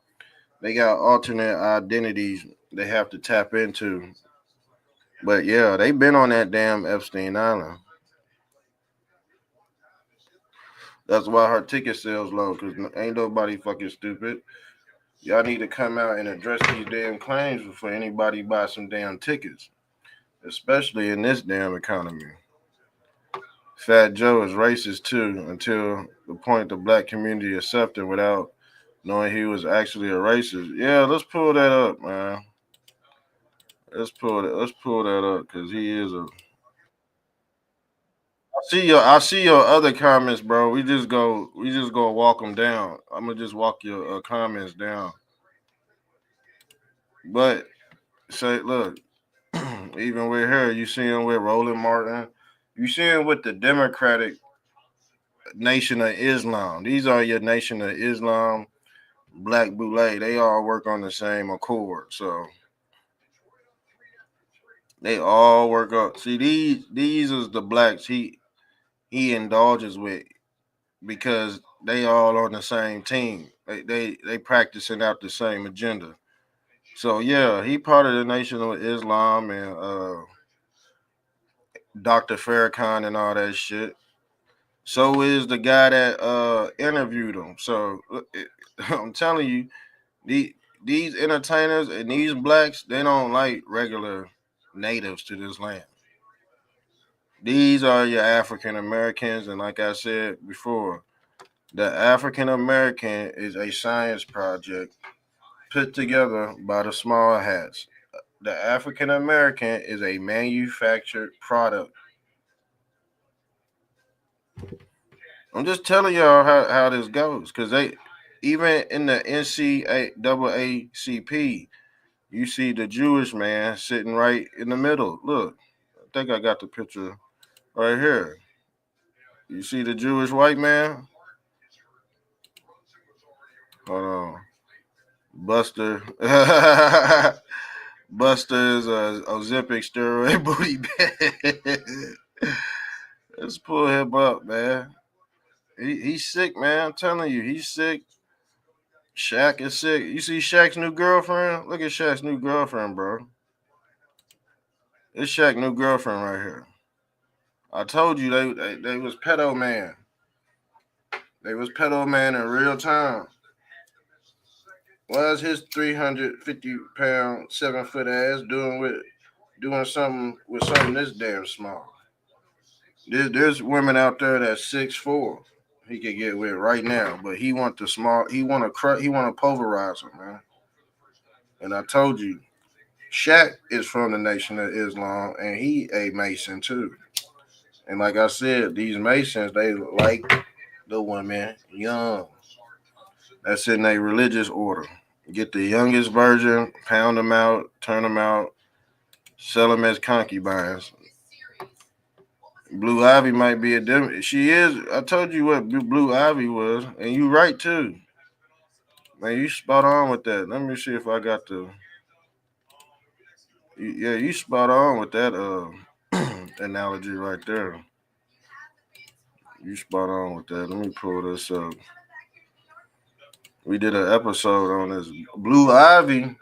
Speaker 3: They got alternate identities they have to tap into. But yeah, they been on that damn Epstein Island. That's why her ticket sales low, because ain't nobody fucking stupid. Y'all need to come out and address these damn claims before anybody buy some damn tickets, especially in this damn economy. Fat Joe is racist too, until the point the black community accepted without knowing he was actually a racist. Yeah, let's pull that up, man. Let's pull that up because he is a. I see your other comments, bro. We just go walk them down. I'm gonna just walk your comments down. But say, look, even with her, you see him with Roland Martin. You see him with the Democratic Nation of Islam. These are your Nation of Islam, Black Boule. They all work on the same accord. So they all work up. See, these is the blacks he indulges with because they all on the same team. They practicing out the same agenda. So yeah, he part of the Nation of Islam and Dr. Farrakhan and all that shit. So is the guy that interviewed him. So I'm telling you, these entertainers and these blacks, they don't like regular natives to this land. These are your African Americans, and like I said before, the African American is a science project put together by the small hats. The African American is a manufactured product. I'm just telling y'all how this goes, because they even in the NCAACP, you see the Jewish man sitting right in the middle. Look, I think I got the picture right here. You see the Jewish white man? Hold on. Buster. Buster is a Ozempic steroid booty bag. Let's pull him up, man. He's sick, man. I'm telling you, he's sick. Shaq is sick. You see Shaq's new girlfriend? Look at Shaq's new girlfriend, bro. It's Shaq's new girlfriend right here. I told you they was pedo man. They was pedo man in real time. Why is his 350-pound, 7-foot ass doing something with something this damn small? There's women out there that's 6'4". He could get with right now, but he want the small. He want to pulverize him, man. And I told you, Shaq is from the Nation of Islam, and he a Mason too. And like I said, these Masons they like the women young. That's in a religious order. Get the youngest virgin, pound them out, turn them out, sell them as concubines. Blue Ivy might be a she is. I told you what Blue Ivy was, and you right too. Man, you spot on with that. Let me see if I got the. Yeah, you spot on with that analogy right there. You spot on with that. Let me pull this up. We did an episode on this. Blue Ivy.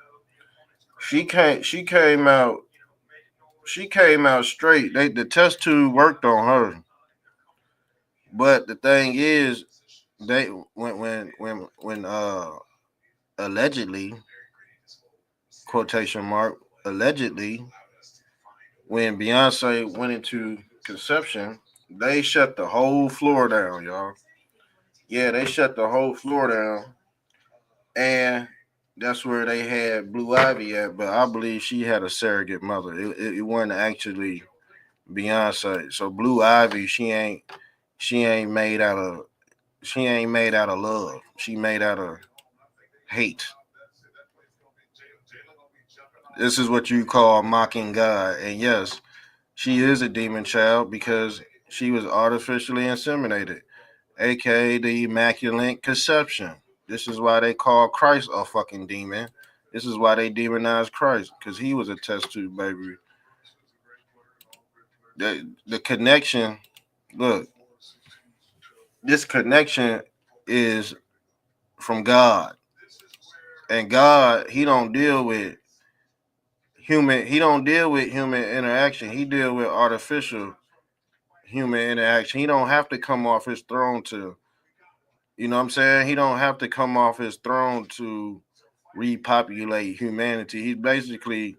Speaker 3: She came out. She came out straight. The test tube worked on her. But the thing is, they when allegedly quotation mark allegedly when Beyonce went into conception, they shut the whole floor down, y'all. Yeah, they shut the whole floor down, and that's where they had Blue Ivy at. But I believe she had a surrogate mother. It wasn't actually Beyonce. So Blue Ivy, she ain't made out of love. She made out of hate. This is what you call mocking God. And yes, she is a demon child because she was artificially inseminated, aka the Immaculate Conception. This is why they call Christ a fucking demon. This is why they demonize Christ, because he was a test tube baby. The connection, look, this connection is from God. And God, he don't deal with human interaction. He deal with artificial human interaction. He don't have to come off his throne to, you know what I'm saying? He don't have to come off his throne to repopulate humanity. He's basically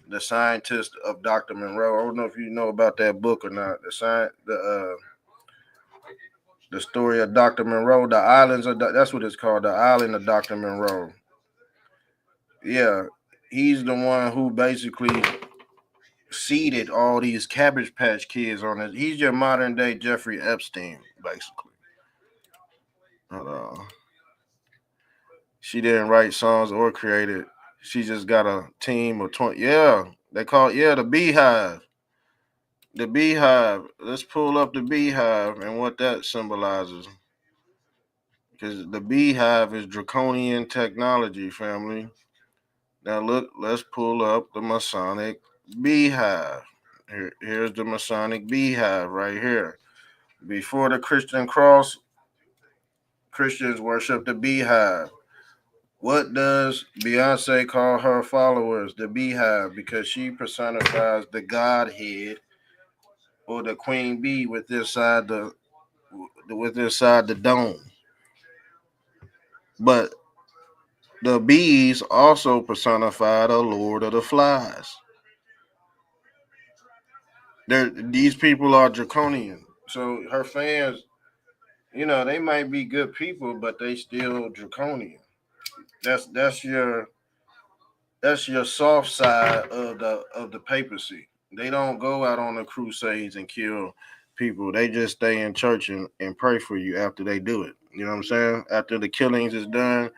Speaker 3: the scientist of Dr. Monroe. I don't know if you know about that book or not. The story of Dr. Monroe, the islands of that's what it's called, the island of Dr. Monroe. Yeah, he's the one who basically seeded all these Cabbage Patch Kids on it. He's your modern day Jeffrey Epstein, basically. Hold on. She didn't write songs or create it. She just got a team of 20. Yeah, they call it, yeah, the Beehive. The Beehive. Let's pull up the Beehive and what that symbolizes. Because the Beehive is draconian technology, family. Now look, let's pull up the Masonic Beehive. Here's the Masonic Beehive right here. Before the Christian cross, Christians worship the Beehive. What does Beyonce call her followers? The Beehive, because she personifies the Godhead or the Queen Bee with inside the dome. But the bees also personify the Lord of the Flies. These people are draconian. So her fans, they might be good people, but they still draconian. That's your soft side of the papacy. They don't go out on the crusades and kill people. They just stay in church and pray for you after they do it. You know what I'm saying? After the killings is done,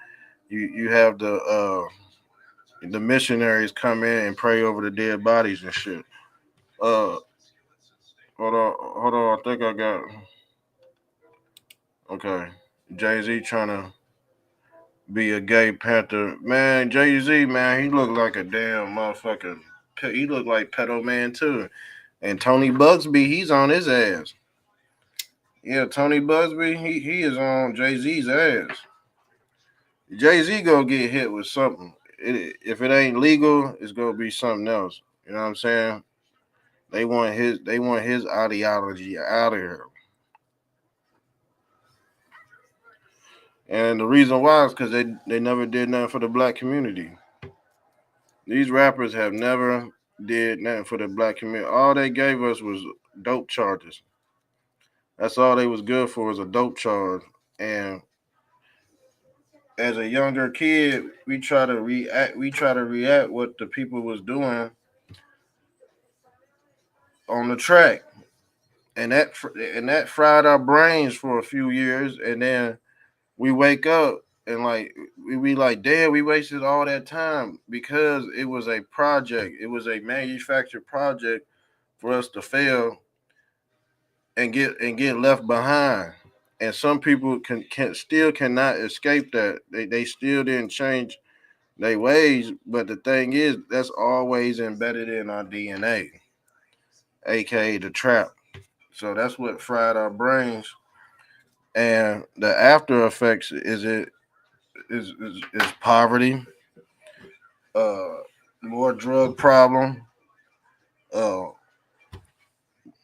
Speaker 3: you have the missionaries come in and pray over the dead bodies and shit. Uh, hold on. I think I got okay. Jay-Z trying to be a gay panther. Man, Jay-Z, man, he looked like a damn motherfucker. He looked like Pedo Man too. And Tony Bugsby, he's on his ass. Yeah, Tony Bugsby, he is on Jay-Z's ass. Jay-Z gonna get hit with something. If it ain't legal, it's gonna be something else. You know what I'm saying? They want his ideology out of here. And the reason why is because they never did nothing for the black community. These rappers have never did nothing for the black community. All they gave us was dope charges. That's all they was good for, was a dope charge. And as a younger kid, we try to react what the people was doing on the track. And that fried our brains for a few years, and then we wake up and like we be like, damn, we wasted all that time because it was a project. It was a manufactured project for us to fail and get left behind. And some people can still cannot escape that. They still didn't change their ways. But the thing is, that's always embedded in our DNA, aka the trap. So that's what fried our brains. And the after effects is poverty, uh, more drug problem, uh,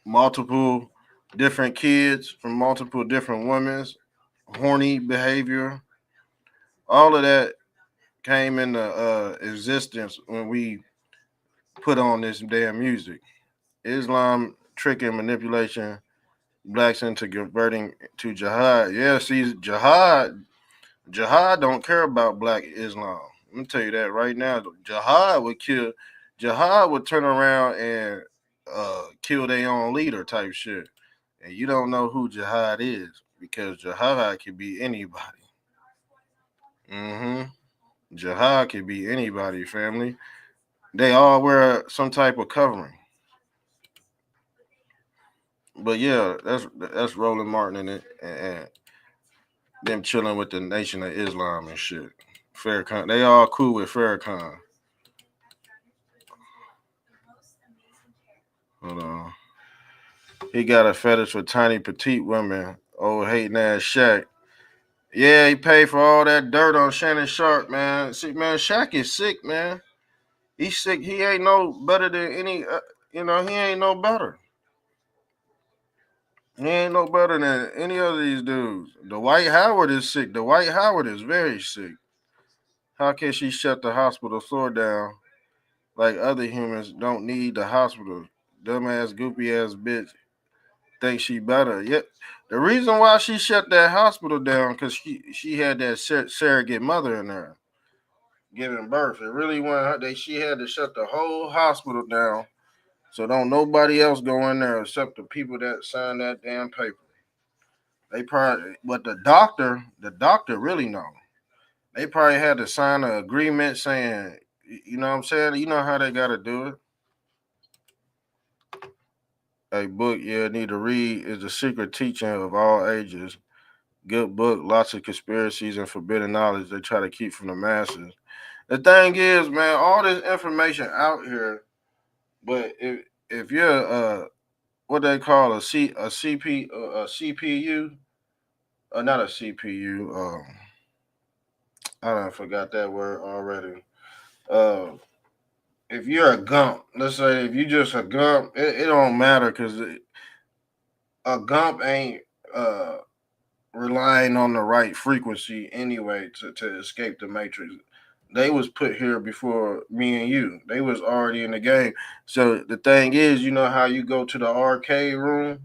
Speaker 3: multiple different kids from multiple different women, horny behavior. All of that came into existence when we put on this damn music. Islam trick and manipulation blacks into converting to jihad. Yeah, see, jihad don't care about black Islam. Let me tell you that right now. Jihad would turn around and kill their own leader type shit. And you don't know who jihad is because jihad can be anybody. Mm-hmm. Jihad can be anybody, family. They all wear some type of covering. But yeah, that's Roland Martin and them chilling with the Nation of Islam and shit. Farrakhan, they all cool with Farrakhan. Hold on. He got a fetish for tiny petite women. Old hating ass Shaq. Yeah, he paid for all that dirt on Shannon Sharp, man. See, man, Shaq is sick, man. He's sick. He ain't no better than any. He ain't no better. He ain't no better than any of these dudes. Dwight Howard is sick. Dwight Howard is very sick. How can she shut the hospital floor down like other humans don't need the hospital? Dumbass, goopy ass bitch thinks she better. Yet the reason why she shut that hospital down because she had that surrogate mother in there. giving birth. It really went. She had to shut the whole hospital down, so don't nobody else go in there except the people that signed that damn paper. They probably, but the doctor really know. They probably had to sign an agreement saying, you know what I'm saying? You know how they got to do it. A book you need to read is The Secret Teaching of All Ages. Good book, lots of conspiracies and forbidden knowledge they try to keep from the masses. The thing is, man, all this information out here, but if you're what they call a CPU, not a CPU, I done forgot that word already. Uh, if you're a gump, let's say if you just a gump, it don't matter because a gump ain't relying on the right frequency anyway to escape the matrix. They was put here before me and you. They was already in the game. So the thing is, you know how you go to the arcade room?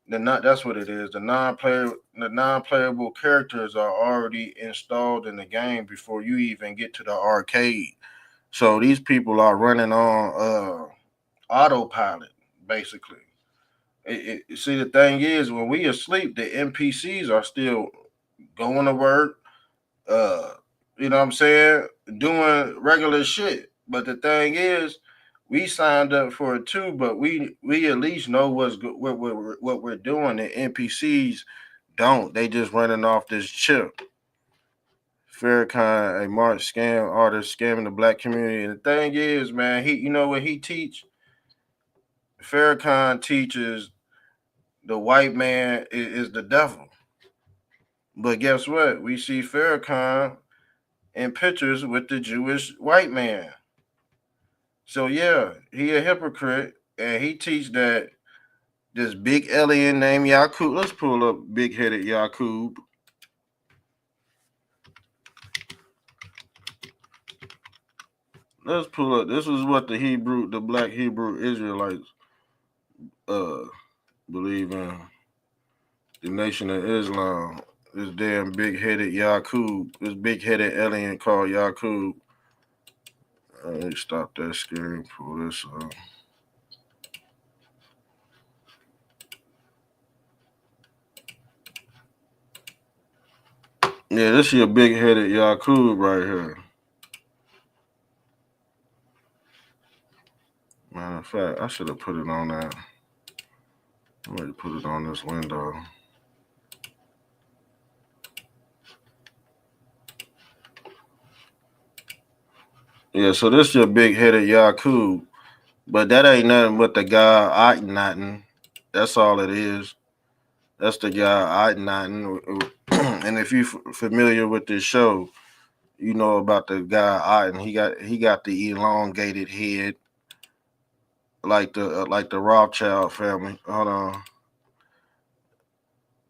Speaker 3: That's what it is. The non-playable characters are already installed in the game before you even get to the arcade. So these people are running on autopilot, basically. See, the thing is, when we asleep, the NPCs are still going to work, uh, you know what I'm saying, doing regular shit. But the thing is, we signed up for it too, but we at least know what we're doing. The NPCs don't. They just running off this chip. Farrakhan, a March scam artist, scamming the black community. And the thing is, man, you know what he teach? Farrakhan teaches the white man is the devil. But guess what? We see Farrakhan in pictures with the Jewish white man. So yeah, he a hypocrite, and he teach that this big alien named Yakub. Let's pull up big-headed Yakub. Let's pull up. This is what the black Hebrew Israelites uh believe in. The Nation of Islam. This damn big-headed Yakub. This big-headed alien called Yakub. Let me stop that screen. Pull this up. Yeah, this is your big-headed Yakub right here. Matter of fact, I should have put it on that. I'm ready to put it on this window. Yeah, so this your big-headed Yakub. But that ain't nothing but the guy Akhenaten. That's all it is. That's the guy Akhenaten. And if you familiar with this show, you know about the guy Akhenaten. He got the elongated head, like the Rothschild family. Hold on.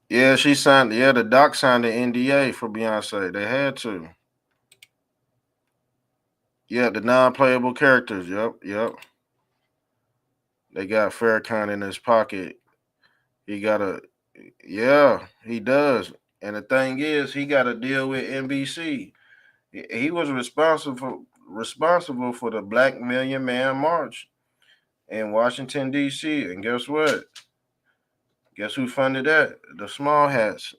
Speaker 3: Yeah, she signed. Yeah, the doc signed the NDA for Beyonce. They had to. Yeah, the non-playable characters. Yep. They got Farrakhan in his pocket. He got a. Yeah, he does. And the thing is, he got to deal with NBC. He was responsible for the Black Million Man March in Washington D.C. And guess what? Guess who funded that? The small hats.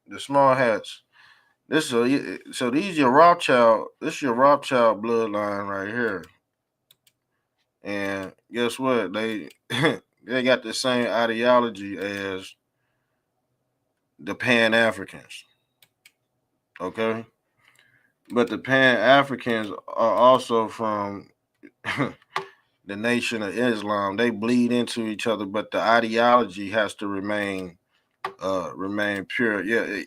Speaker 3: The small hats. So these your Rothschild. This your Rothschild bloodline right here. And guess what? They they got the same ideology as the Pan Africans. Okay, but the Pan Africans are also from the Nation of Islam. They bleed into each other, but the ideology has to remain pure. Yeah,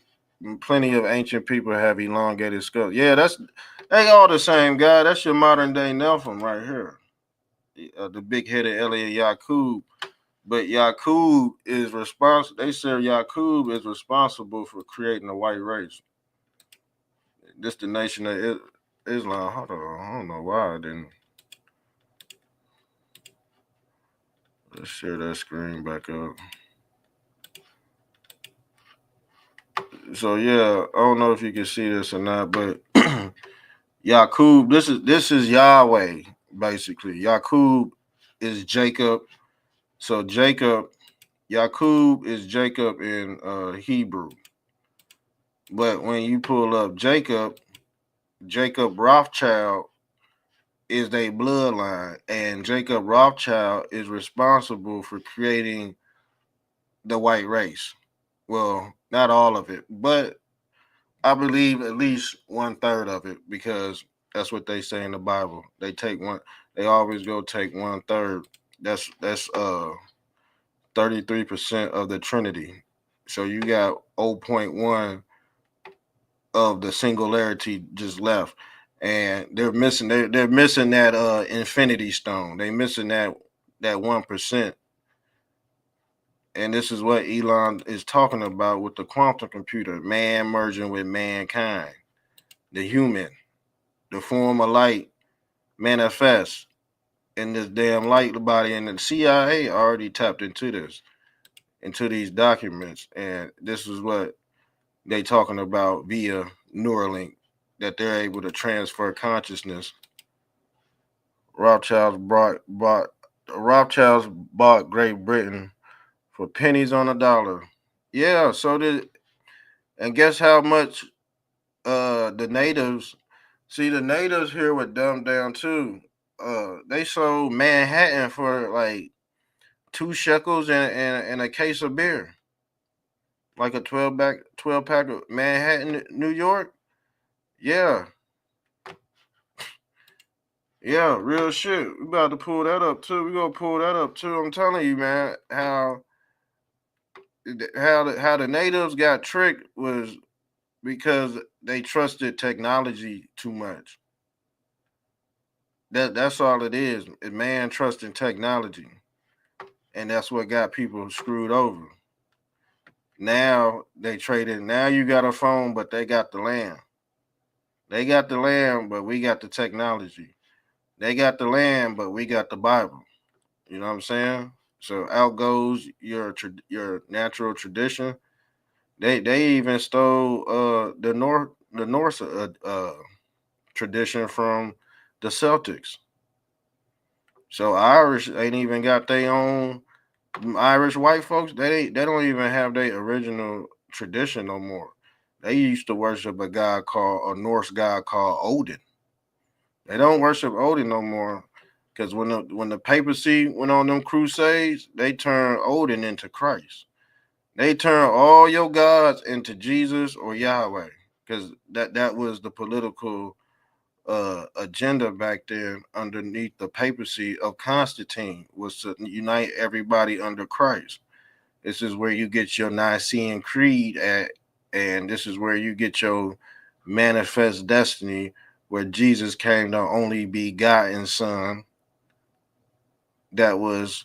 Speaker 3: plenty of ancient people have elongated skulls. Yeah, they all the same guy. That's your modern day Nelfim right here. The big-headed Elliot Yakub. But Yakub is responsible. They say Yakub is responsible for creating a white race. This the Nation of Islam. Hold on, I don't know why I didn't. Let's share that screen back up. So yeah, I don't know if you can see this or not, but Yaqub, this is Yahweh, basically. Yaqub is Jacob. So Yaqub is Jacob in Hebrew. But when you pull up Jacob Rothschild is their bloodline, and Jacob Rothschild is responsible for creating the white race. Well, not all of it, but I believe at least 1/3 of it, because that's what they say in the Bible. They take one. They always go take 1/3. That's 33% of the Trinity. So you got 0.1 of the singularity just left, and they're missing. They're missing that infinity stone. They missing that 1%. And this is what Elon is talking about with the quantum computer: man merging with mankind, the human, the form of light manifests in this damn light body. And the CIA already tapped into this, into these documents, and this is what they talking about via Neuralink, that they're able to transfer consciousness. Rothschilds bought Great Britain for pennies on a dollar. Yeah, so did, and guess how much the natives, see, the natives here were dumbed down too. They sold Manhattan for like 2 shekels and a case of beer, like a 12 pack of Manhattan, New York. Yeah, yeah, real shit. We about to pull that up too. We gonna pull that up too. I'm telling you, man, how the natives got tricked was because they trusted technology too much. That's all it is. Man trusting technology, and that's what got people screwed over. Now they traded. Now you got a phone, but they got the land. They got the land, but we got the technology. They got the land, but we got the Bible. You know what I'm saying? So out goes your natural tradition. They even stole the Norse tradition from the Celtics. So Irish ain't even got their own. Irish white folks, they don't even have their original tradition no more. They used to worship a Norse god called Odin. They don't worship Odin no more, because when the papacy went on them crusades, they turned Odin into Christ. They turned all your gods into Jesus or Yahweh, because that was the political agenda back then underneath the papacy of Constantine, was to unite everybody under Christ. This is where you get your Nicene Creed at, and this is where you get your manifest destiny, where Jesus came the only begotten Son that was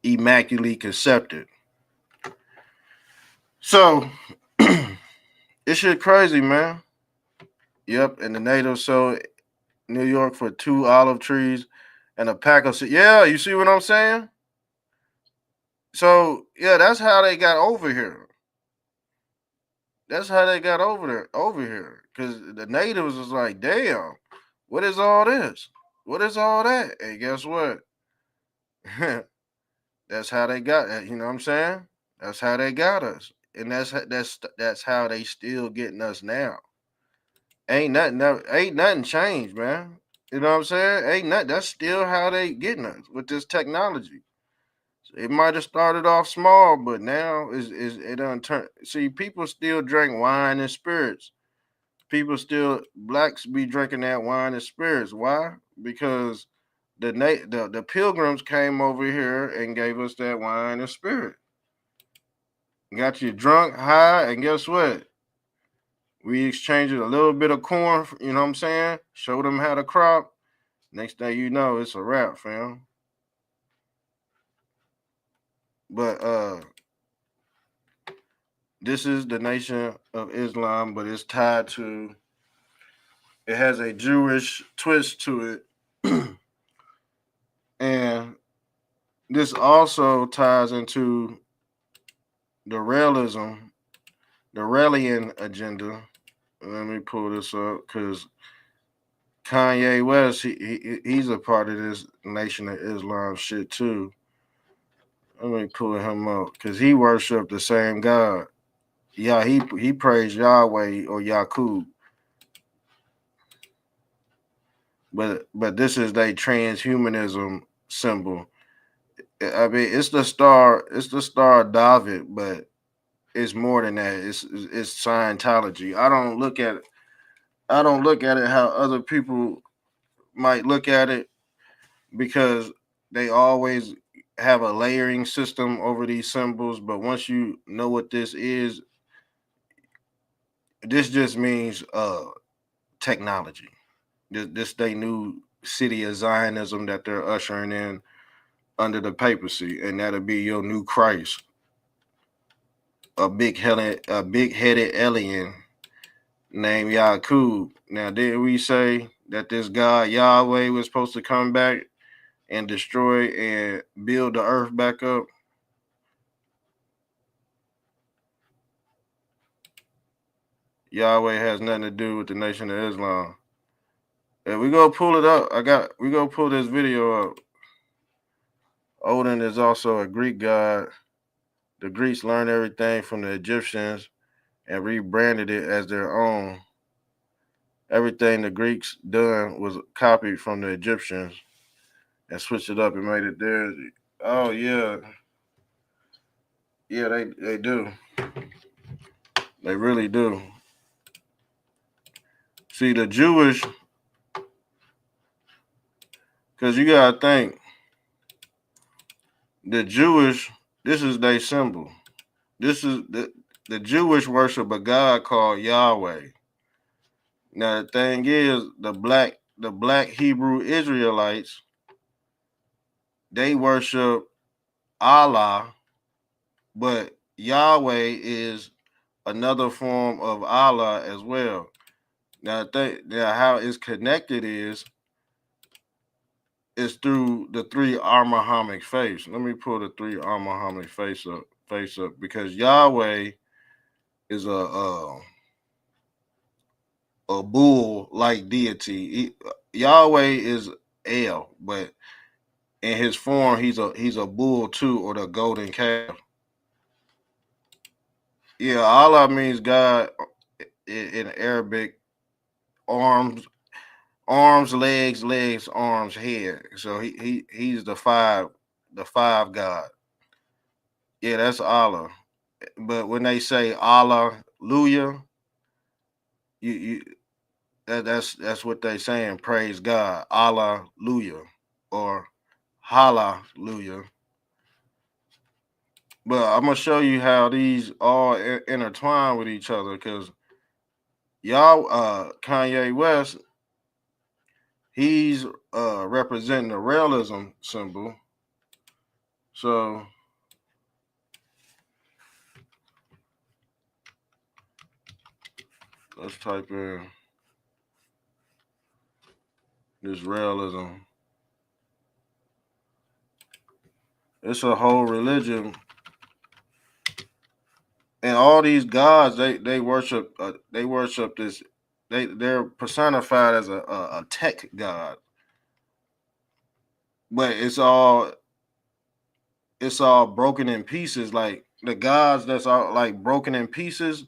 Speaker 3: immaculately conceived. So this shit crazy, man. Yep, and the natives sold New York for 2 olive trees and a pack of. Yeah, you see what I'm saying? So yeah, that's how they got over here. That's how they got over here. Because the natives was like, damn, what is all this? What is all that? Hey, guess what? That's how they got that. You know what I'm saying? That's how they got us, and that's how they still getting us now. Ain't nothing changed, man. You know what I'm saying? Ain't nothing. That's still how they getting us with this technology. It might have started off small, but now is it done turn. See, people still drink wine and spirits. People still, blacks be drinking that wine and spirits. Why? Because the pilgrims came over here and gave us that wine and spirit. Got you drunk, high, and guess what? We exchanged a little bit of corn. You know what I'm saying? Showed them how to crop. Next thing you know, it's a wrap, fam. But this is the Nation of Islam, but it's tied to. It has a Jewish twist to it, and this also ties into the realism, the Raelian agenda, Let me pull this up because Kanye West, he's a part of this Nation of Islam shit too. Let me pull him up because he worshiped the same God. Yeah, he praised Yahweh or Yakub, but this is their transhumanism symbol. I mean, it's the star of David, but it's more than that. It's Scientology. I don't look at it how other people might look at it because they always have a layering system over these symbols. But once you know what this is, this just means technology. This they new city of Zionism that they're ushering in under the papacy, and that'll be your new Christ, a big-headed alien named Yakub. Now, did we say that this God Yahweh was supposed to come back and destroy and build the earth back up? Yahweh has nothing to do with the Nation of Islam. And we go pull it up. We go pull this video up. Odin is also a Greek god. The Greeks learned everything from the Egyptians and rebranded it as their own. Everything the Greeks done was copied from the Egyptians and switched it up and made it theirs. Oh yeah. Yeah, they do. They really do. See, the Jewish, because you gotta think, the Jewish, this is their symbol. This is the Jewish worship a God called Yahweh. Now the thing is, the black Hebrew Israelites, they worship Allah, but Yahweh is another form of Allah as well. Now how it's connected is through the three Abrahamic faiths. Let me pull the three Abrahamic faiths up because Yahweh is a bull-like deity. Yahweh is El, but in his form, he's a bull too, or the golden calf. Yeah, Allah means God in Arabic. Arms, legs, arms, head. So he's the five God. Yeah, that's Allah. But when they say Hallelujah, you that's what they saying. Praise God, Hallelujah, or Hallelujah. But I'm gonna show you how these all intertwine with each other because Kanye West, he's representing the realism symbol. So let's type in this realism. It's a whole religion, and all these gods they worship this. They're personified as a tech god, but it's all broken in pieces. Like the gods that's all like broken in pieces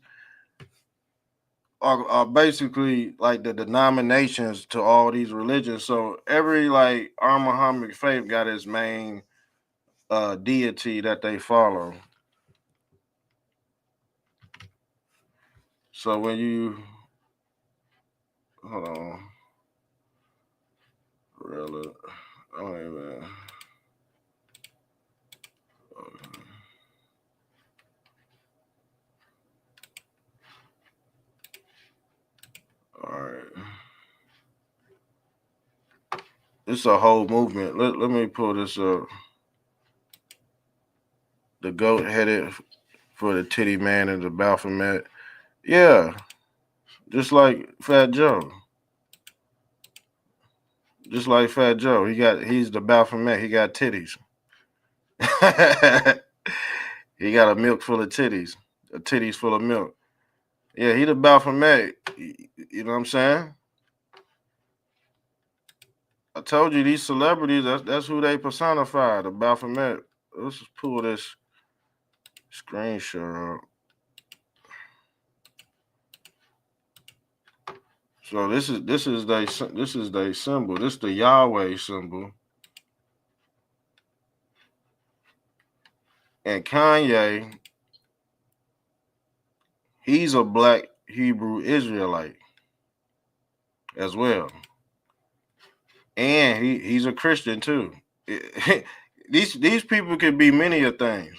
Speaker 3: are basically like the denominations to all these religions. So every like Muhammad faith got its main deity that they follow. So when you hold on, really, I don't even. All right. It's a whole movement. Let me pull this up. The goat headed for the titty man and the Baphomet. Yeah, just like FatJoe. Just like FatJoe. He's the Baphomet. He got titties. He got a milk full of titties. A titties full of milk. Yeah, he the Baphomet. You know what I'm saying? I told you these celebrities, that's who they personify, the Baphomet. Let's just pull this screenshot up. So this is they symbol. This is the Yahweh symbol. And Kanye, he's a black Hebrew Israelite as well. And he's a Christian too. These people can be many of things.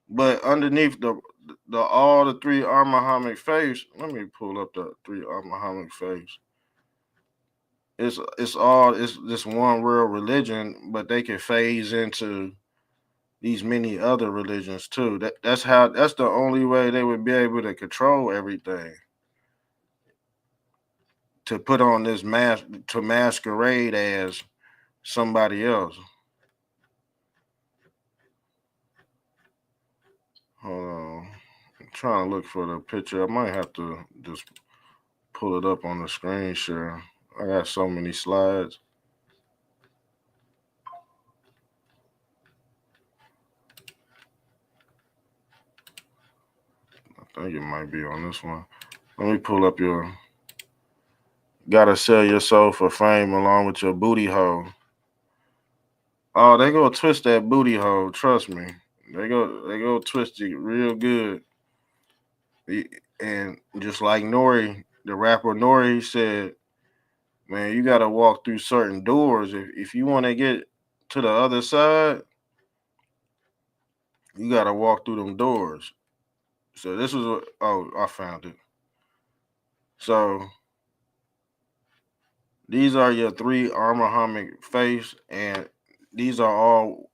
Speaker 3: But underneath the all the three Muhammad faiths, let me pull up the three Muhammad faiths. It's this one real religion, but they can phase into these many other religions too. That's the only way they would be able to control everything. To put on this mask to masquerade as somebody else. Hold on. I'm trying to look for the picture. I might have to just pull it up on the screen share. I got so many slides. I think it might be on this one. Let me pull up your. Gotta sell your soul for fame along with your booty hole. Oh, they go twist that booty hole. Trust me, they go twist it real good. And just like Nori, the rapper Nori said, man, you gotta walk through certain doors if you want to get to the other side. You gotta walk through them doors. So this was I found it. So these are your three Muhammad faiths, and these are all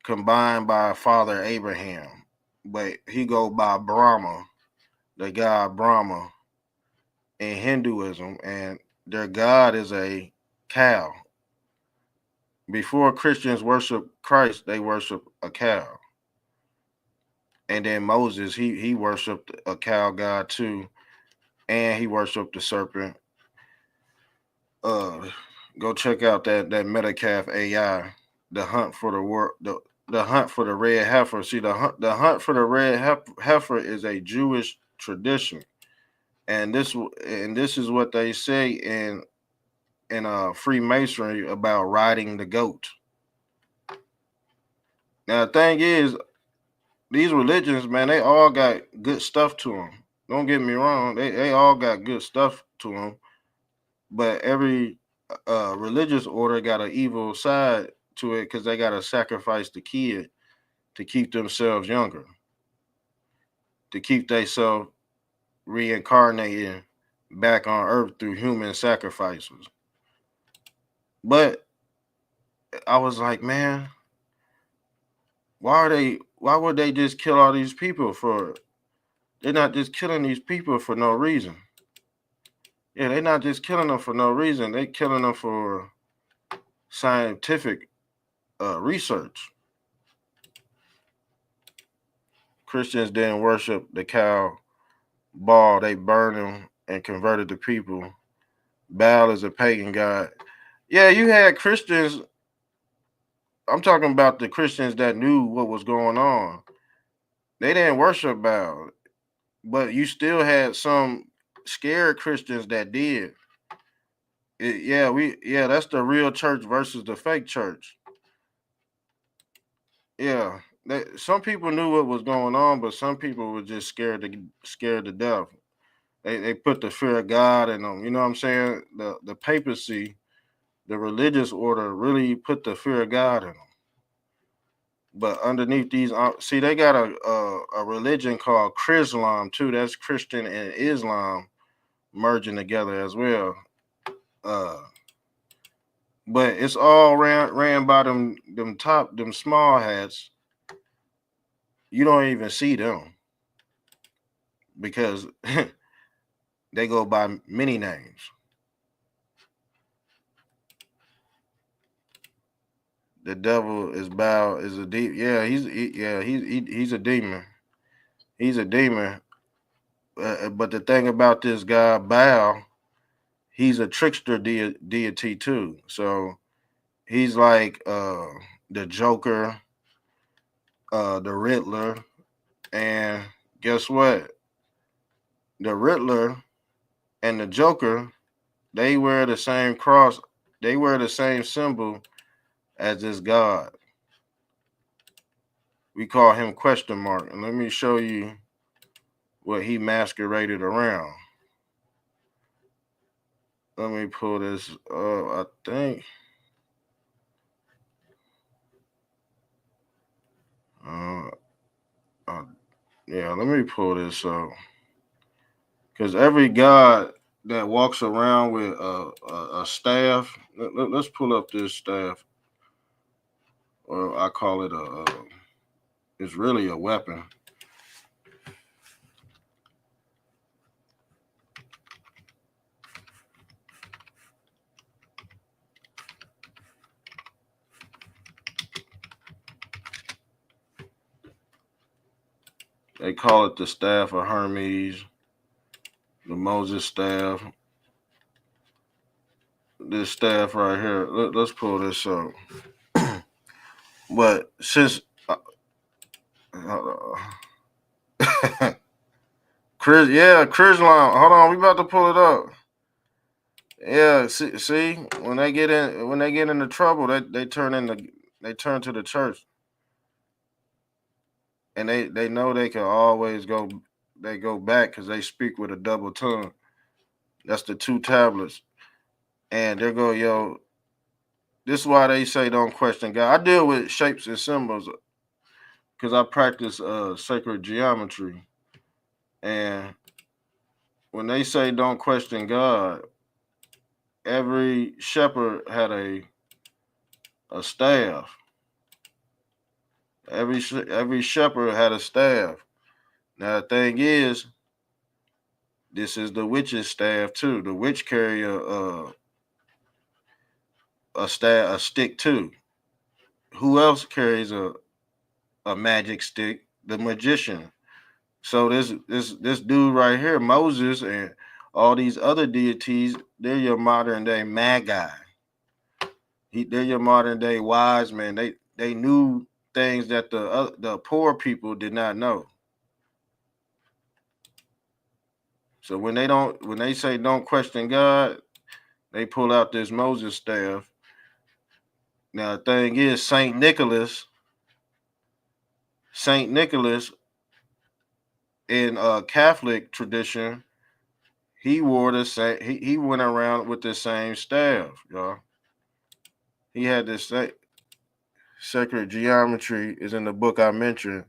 Speaker 3: combined by Father Abraham, but he go by Brahma, the god Brahma in Hinduism, and their god is a cow. Before Christians worship Christ, they worship a cow. And then Moses, he worshipped a cow god too, and he worshipped the serpent. Go check out that Metacalf AI, the hunt for the hunt for the red heifer. See, the hunt for the red heifer is a Jewish tradition, and this is what they say in Freemasonry about riding the goat. Now the thing is, these religions, man, they all got good stuff to them. Don't get me wrong, they all got good stuff to them, but every religious order got an evil side to it because they got to sacrifice the kid to keep themselves younger, to keep themselves reincarnating back on earth through human sacrifices. But I was like, man, why would they just kill all these people for? They're not just killing these people for no reason. Yeah, they're not just killing them for no reason. They're killing them for scientific research. Christians didn't worship the cow Baal. They burned him and converted the people. Baal is a pagan god. Yeah, you had Christians. I'm talking about the Christians that knew what was going on. They didn't worship Baal, but you still had some scared Christians that did. That's the real church versus the fake church. Yeah, some people knew what was going on, but some people were just scared to death. They put the fear of God in them. You know what I'm saying? The papacy, the religious order, really put the fear of God in them. But underneath these, see, they got a religion called Chrislam too. That's Christian and Islam merging together as well. But it's all ran by them small hats. You don't even see them because they go by many names. The devil is Baal is a deep. Yeah, he's a demon. He's a demon. but the thing about this guy Baal, he's a trickster deity too. So he's like the Joker, the Riddler, and guess what? The Riddler and the Joker, they wear the same cross, they wear the same symbol as this god. We call him question mark. And let me show you what he masqueraded around. Let me pull this up. I think. Yeah, let me pull this up. Because every god that walks around with a staff, let's pull up this staff, or I call it it's really a weapon. They call it the staff of Hermes, the Moses staff. This staff right here. Let's pull this up. But since Chris, Chris Line. Hold on, we about to pull it up. Yeah, see, when they get into trouble, they turn to the church, and they know they can always go back because they speak with a double tongue. That's the two tablets, and they go, yo. This is why they say don't question God. I deal with shapes and symbols because I practice sacred geometry, and when they say don't question God, every shepherd had a staff. Every shepherd had a staff. Now the thing is, this is the witch's staff too. The witch carry a stick too. Who else carries a magic stick? The magician. So this dude right here, Moses, and all these other deities, they're your modern day magi. They're your modern day wise men. They knew things that the poor people did not know. So when they say don't question God, they pull out this Moses staff. Now the thing is, Saint Nicholas in Catholic tradition, he wore the same. He went around with the same staff, y'all. He had this sacred geometry is in the book I mentioned.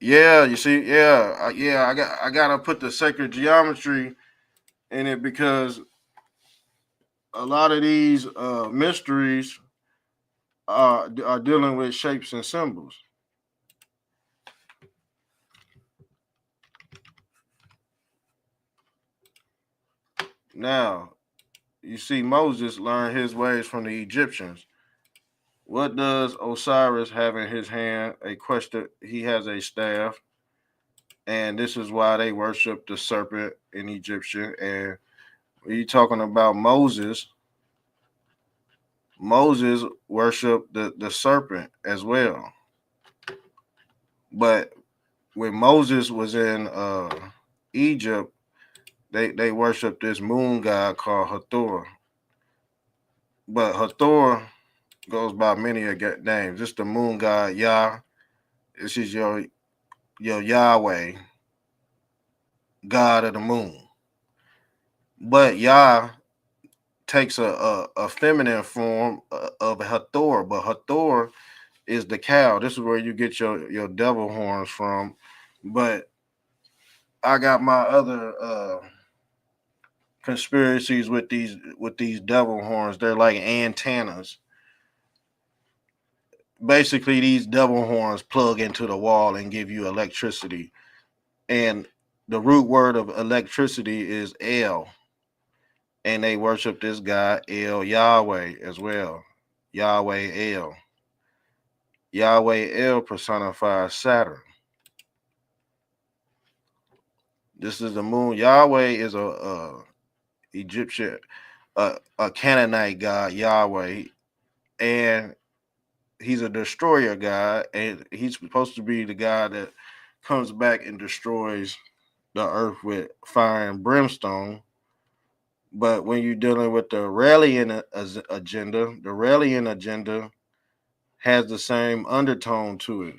Speaker 3: Yeah, you see, I gotta put the sacred geometry in it because a lot of these mysteries are dealing with shapes and symbols. Now, you see Moses learn his ways from the Egyptians. What does Osiris have in his hand? A question. He has a staff, and this is why they worship the serpent in Egyptian. And when you're talking about Moses worshiped the serpent as well. But when Moses was in Egypt, they worshiped this moon god called Hathor. But Hathor goes by many names. It's the moon god Yah. This is your Yahweh, God of the moon. But Yah takes a feminine form of Hathor, but Hathor is the cow. This is where you get your devil horns from. But I got my other conspiracies with these devil horns. They're like antennas. Basically, these devil horns plug into the wall and give you electricity. And the root word of electricity is El. And they worship this guy, El Yahweh, as well. Yahweh El. Yahweh El personifies Saturn. This is the moon. Yahweh is a Egyptian, a Canaanite god, Yahweh, and he's a destroyer god, and he's supposed to be the god that comes back and destroys the earth with fire and brimstone. But when you're dealing with the Aurelian agenda, the Aurelian agenda has the same undertone to it.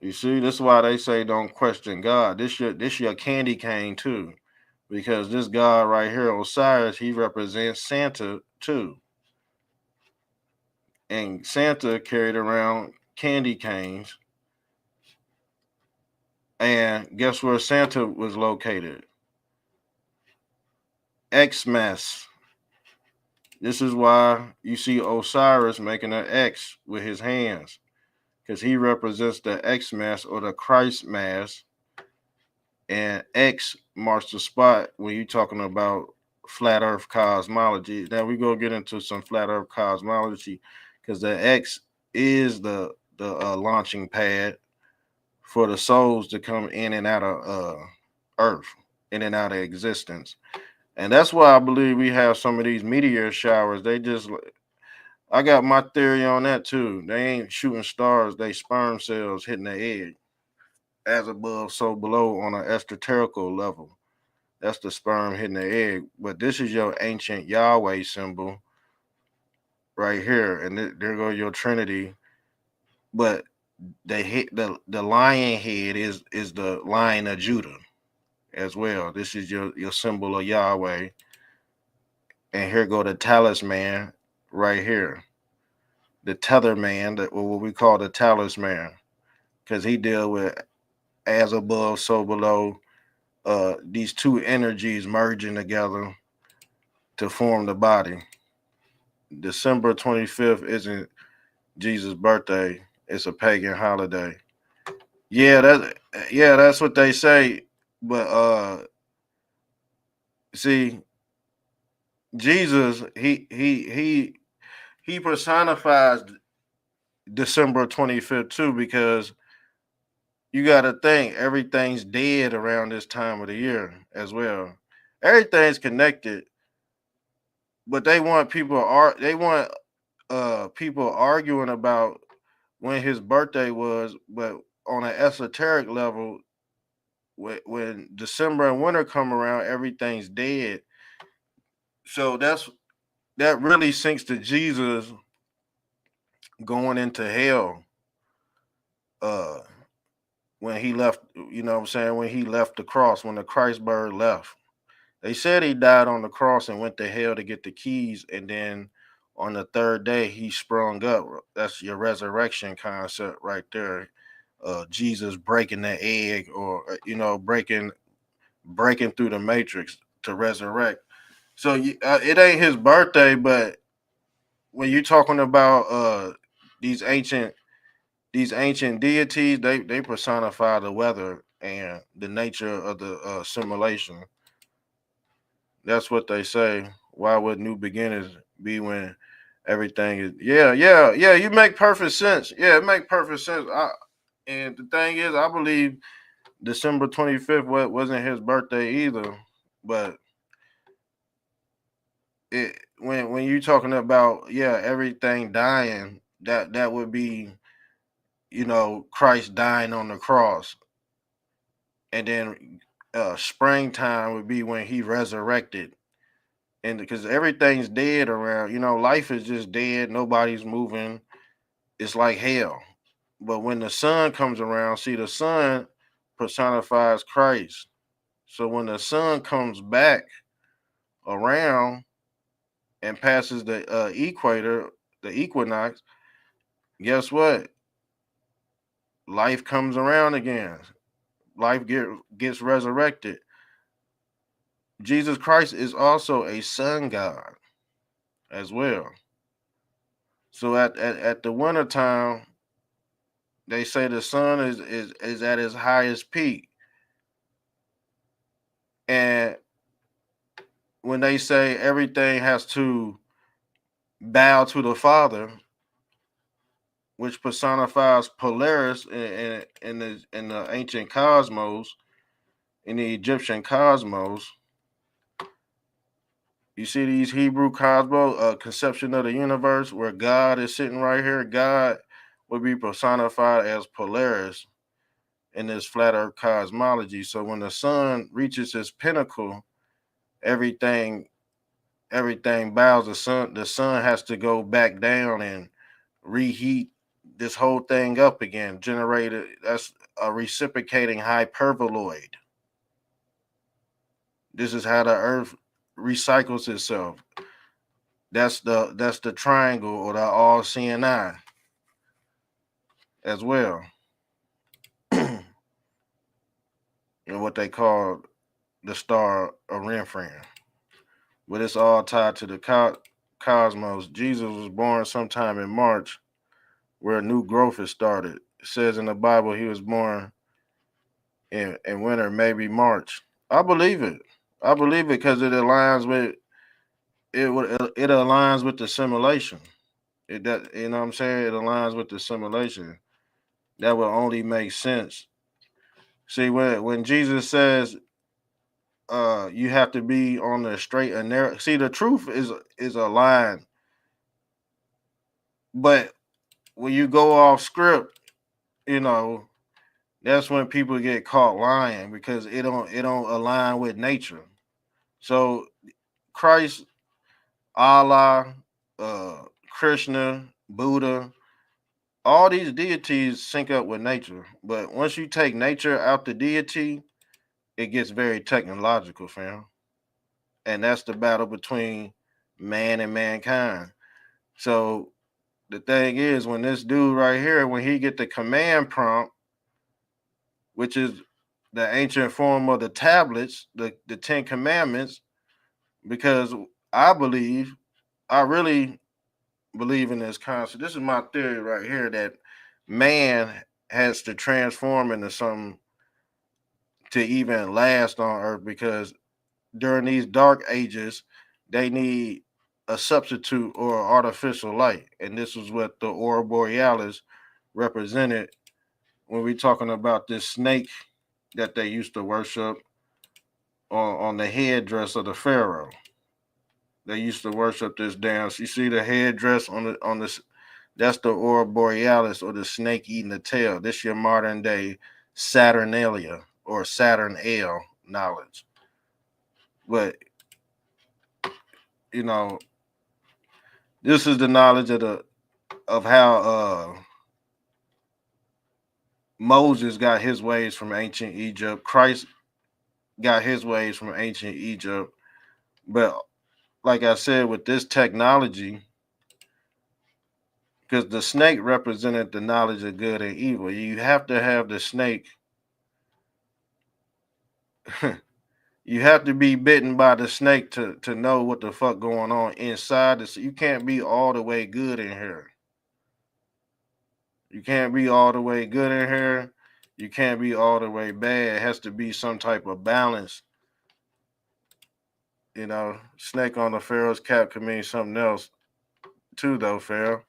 Speaker 3: You see, this is why they say don't question God. This your candy cane too, because this God right here, Osiris, he represents Santa too, and Santa carried around candy canes. And guess where Santa was located? Xmas. This is why you see Osiris making an X with his hands, because he represents the Xmas or the Christ Mass, and X marks the spot when you're talking about flat Earth cosmology. Now we go get into some flat Earth cosmology, because the X is the launching pad for the souls to come in and out of Earth, in and out of existence. And that's why I believe we have some of these meteor showers. I got my theory on that too. They ain't shooting stars, they sperm cells hitting the egg. As above, so below on an esoterical level. That's the sperm hitting the egg. But this is your ancient Yahweh symbol right here. And there go your Trinity. But the lion head is the Lion of Judah as well. This is your symbol of Yahweh. And here go the talisman right here. The tether man, what we call the talisman. Because he deal with as above, so below, these two energies merging together to form the body. December 25th isn't Jesus' birthday. It's a pagan holiday. Yeah, that's what they say. But see, Jesus, he personifies December 25th too, because you got to think everything's dead around this time of the year as well. Everything's connected, but they want people arguing about when his birthday was, but on an esoteric level, when December and winter come around, everything's dead. So that really sinks to Jesus going into hell. Uh, when he left, you know what I'm saying, when he left the cross, when the Christ bird left. They said he died on the cross and went to hell to get the keys, and then on the third day he sprung up. That's your resurrection concept right there. Jesus breaking the egg, or breaking through the matrix to resurrect. So it ain't his birthday, but when you're talking about these ancient deities, they personify the weather and the nature of the simulation. That's what they say. Why would new beginnings be when everything is? Yeah. You make perfect sense. Yeah, it make perfect sense. And the thing is, I believe December 25th wasn't his birthday either. But when you're talking about everything dying, that would be Christ dying on the cross, and then springtime would be when he resurrected. And because everything's dead around, life is just dead. Nobody's moving. It's like hell. But when the sun comes around, see, the sun personifies Christ. So when the sun comes back around and passes the equator, the equinox, guess what? Life comes around again. Life gets resurrected. Jesus Christ is also a sun god as well. So at the winter time, they say the sun is at its highest peak. And when they say everything has to bow to the Father, which personifies Polaris in the ancient cosmos, in the Egyptian cosmos. You see these Hebrew cosmos, conception of the universe, where God is sitting right here. God would be personified as Polaris in this flat Earth cosmology. So when the sun reaches its pinnacle, everything bows. The sun has to go back down and reheat this whole thing up again. Generated, that's a reciprocating hyperboloid. This is how the Earth recycles itself. That's the triangle or the all-seeing eye as well. And what they call the star of Renfrew. But it's all tied to the cosmos. Jesus was born sometime in March, where a new growth has started. It says in the Bible he was born in winter, maybe March. I believe it. I believe it because it aligns with it aligns with the simulation. That you know what I'm saying? It aligns with the simulation. That would only make sense. See, when Jesus says you have to be on the straight and narrow. See, the truth is a line, but when you go off script, you know, that's when people get caught lying because it don't align with nature. So Christ, Allah, Krishna, Buddha, all these deities sync up with nature. But once you take nature out the deity, it gets very technological, fam. And that's the battle between man and mankind. So the thing is, when this dude right here, when he get the command prompt, which is the ancient form of the tablets, the Ten Commandments, because I really believe in this concept. This is my theory right here that man has to transform into something to even last on Earth because during these dark ages, they need a substitute or artificial light. And this is what the Aurora Borealis represented when we're talking about this snake that they used to worship on the headdress of the pharaoh. They used to worship this dance. You see the headdress on this. That's the Aurora Borealis or the snake eating the tail. This your modern day Saturnalia or Saturn Ale knowledge. But you know, this is the knowledge of how Moses got his ways from ancient Egypt. Christ got his ways from ancient Egypt. But like I said, with this technology, because the snake represented the knowledge of good and evil, you have to have the snake. You have to be bitten by the snake to know what the fuck going on inside this. You can't be all the way good in here. You can't be all the way good in here. You can't be all the way bad. It has to be some type of balance. You know, snake on the pharaoh's cap could mean something else too, though, Pharaoh.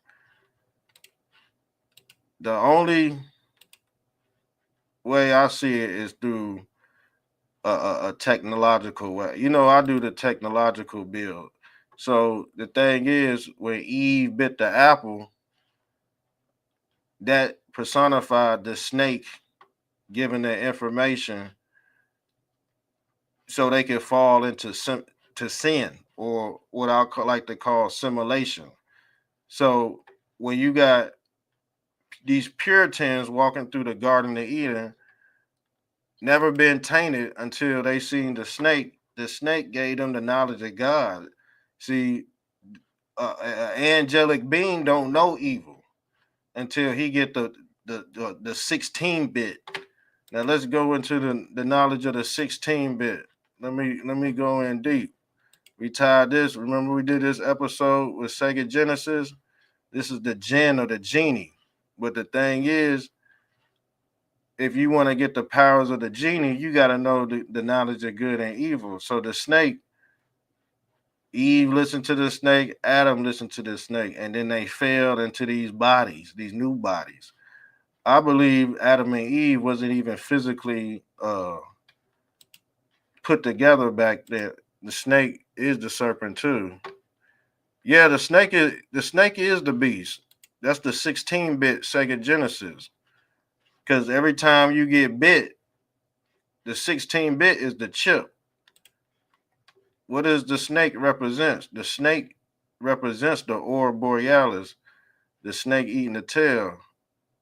Speaker 3: The only way I see it is through a technological way. You know, I do the technological build. So the thing is, when Eve bit the apple, that personified the snake giving the information so they could fall into sin or what like to call simulation. So when you got these Puritans walking through the Garden of Eden, never been tainted until they seen the snake. The snake gave them the knowledge of God. See, an angelic being don't know evil until he get the 16 bit. Now let's go into the knowledge of the 16 bit. Let me go in deep. We tied this. Remember we did this episode with Sega Genesis. This is the Jinn or the genie. But the thing is, if you want to get the powers of the genie, you got to know the knowledge of good and evil. So the snake Eve listened to the snake, Adam listened to the snake, and then they fell into these bodies, these new bodies. I believe Adam and Eve wasn't even physically put together back then. The snake is the serpent too. Yeah, the snake is the beast. That's the 16-bit Sega Genesis. Because every time you get bit, the 16-bit is the chip. What does the snake represent? The snake represents the aurora borealis, the snake eating the tail.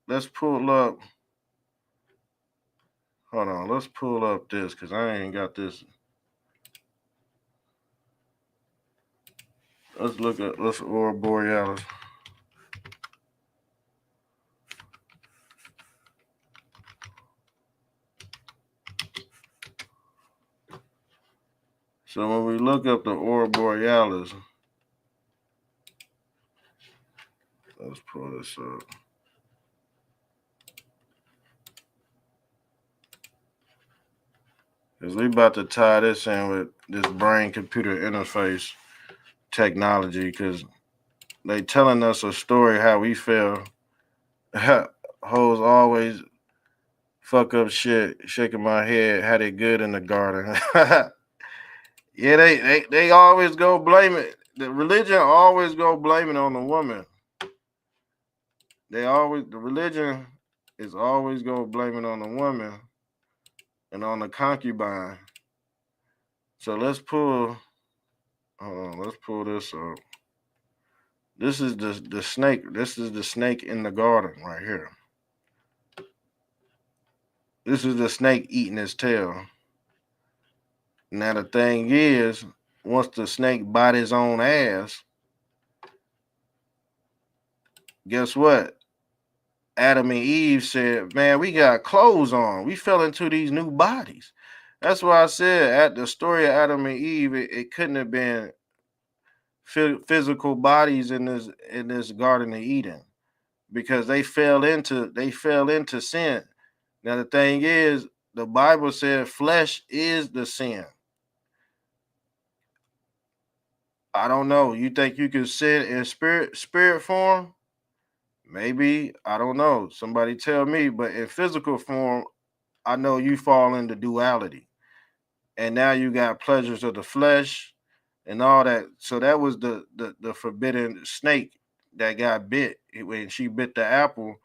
Speaker 3: Let's pull up. Hold on, let's pull up this because I ain't got this. Let's aurora borealis. So when we look up the aurora borealis, let's pull this up. Because we about to tie this in with this brain-computer interface technology because they telling us a story how we feel. Hoes always fuck up shit, shaking my head, had it good in the garden. Yeah, they always go blame it. The religion always go blame it on the woman. The religion is always go blame it on the woman and on the concubine. So let's pull this up. This is the snake. This is the snake in the garden right here. This is the snake eating his tail. Now the thing is, once the snake bite his own ass, guess what? Adam and Eve said, man, we got clothes on. We fell into these new bodies. That's why I said at the story of Adam and Eve, it couldn't have been physical bodies in this Garden of Eden because they fell into sin. Now the thing is, the Bible said flesh is the sin. I don't know. You think you can sin in spirit form? Maybe. I don't know. Somebody tell me. But in physical form, I know you fall into duality. And now you got pleasures of the flesh and all that. So that was the forbidden snake that got bit. When she bit the apple,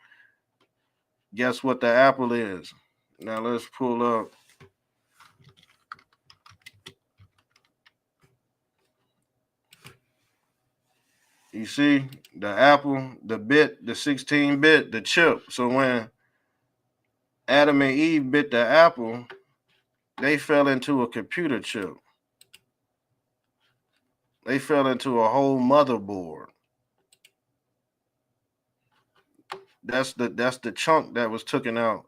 Speaker 3: guess what the apple is? Now let's pull up. You see the apple, the bit, the 16-bit, the chip. So when Adam and Eve bit the apple, they fell into a computer chip. They fell into a whole motherboard. That's the chunk that was taken out.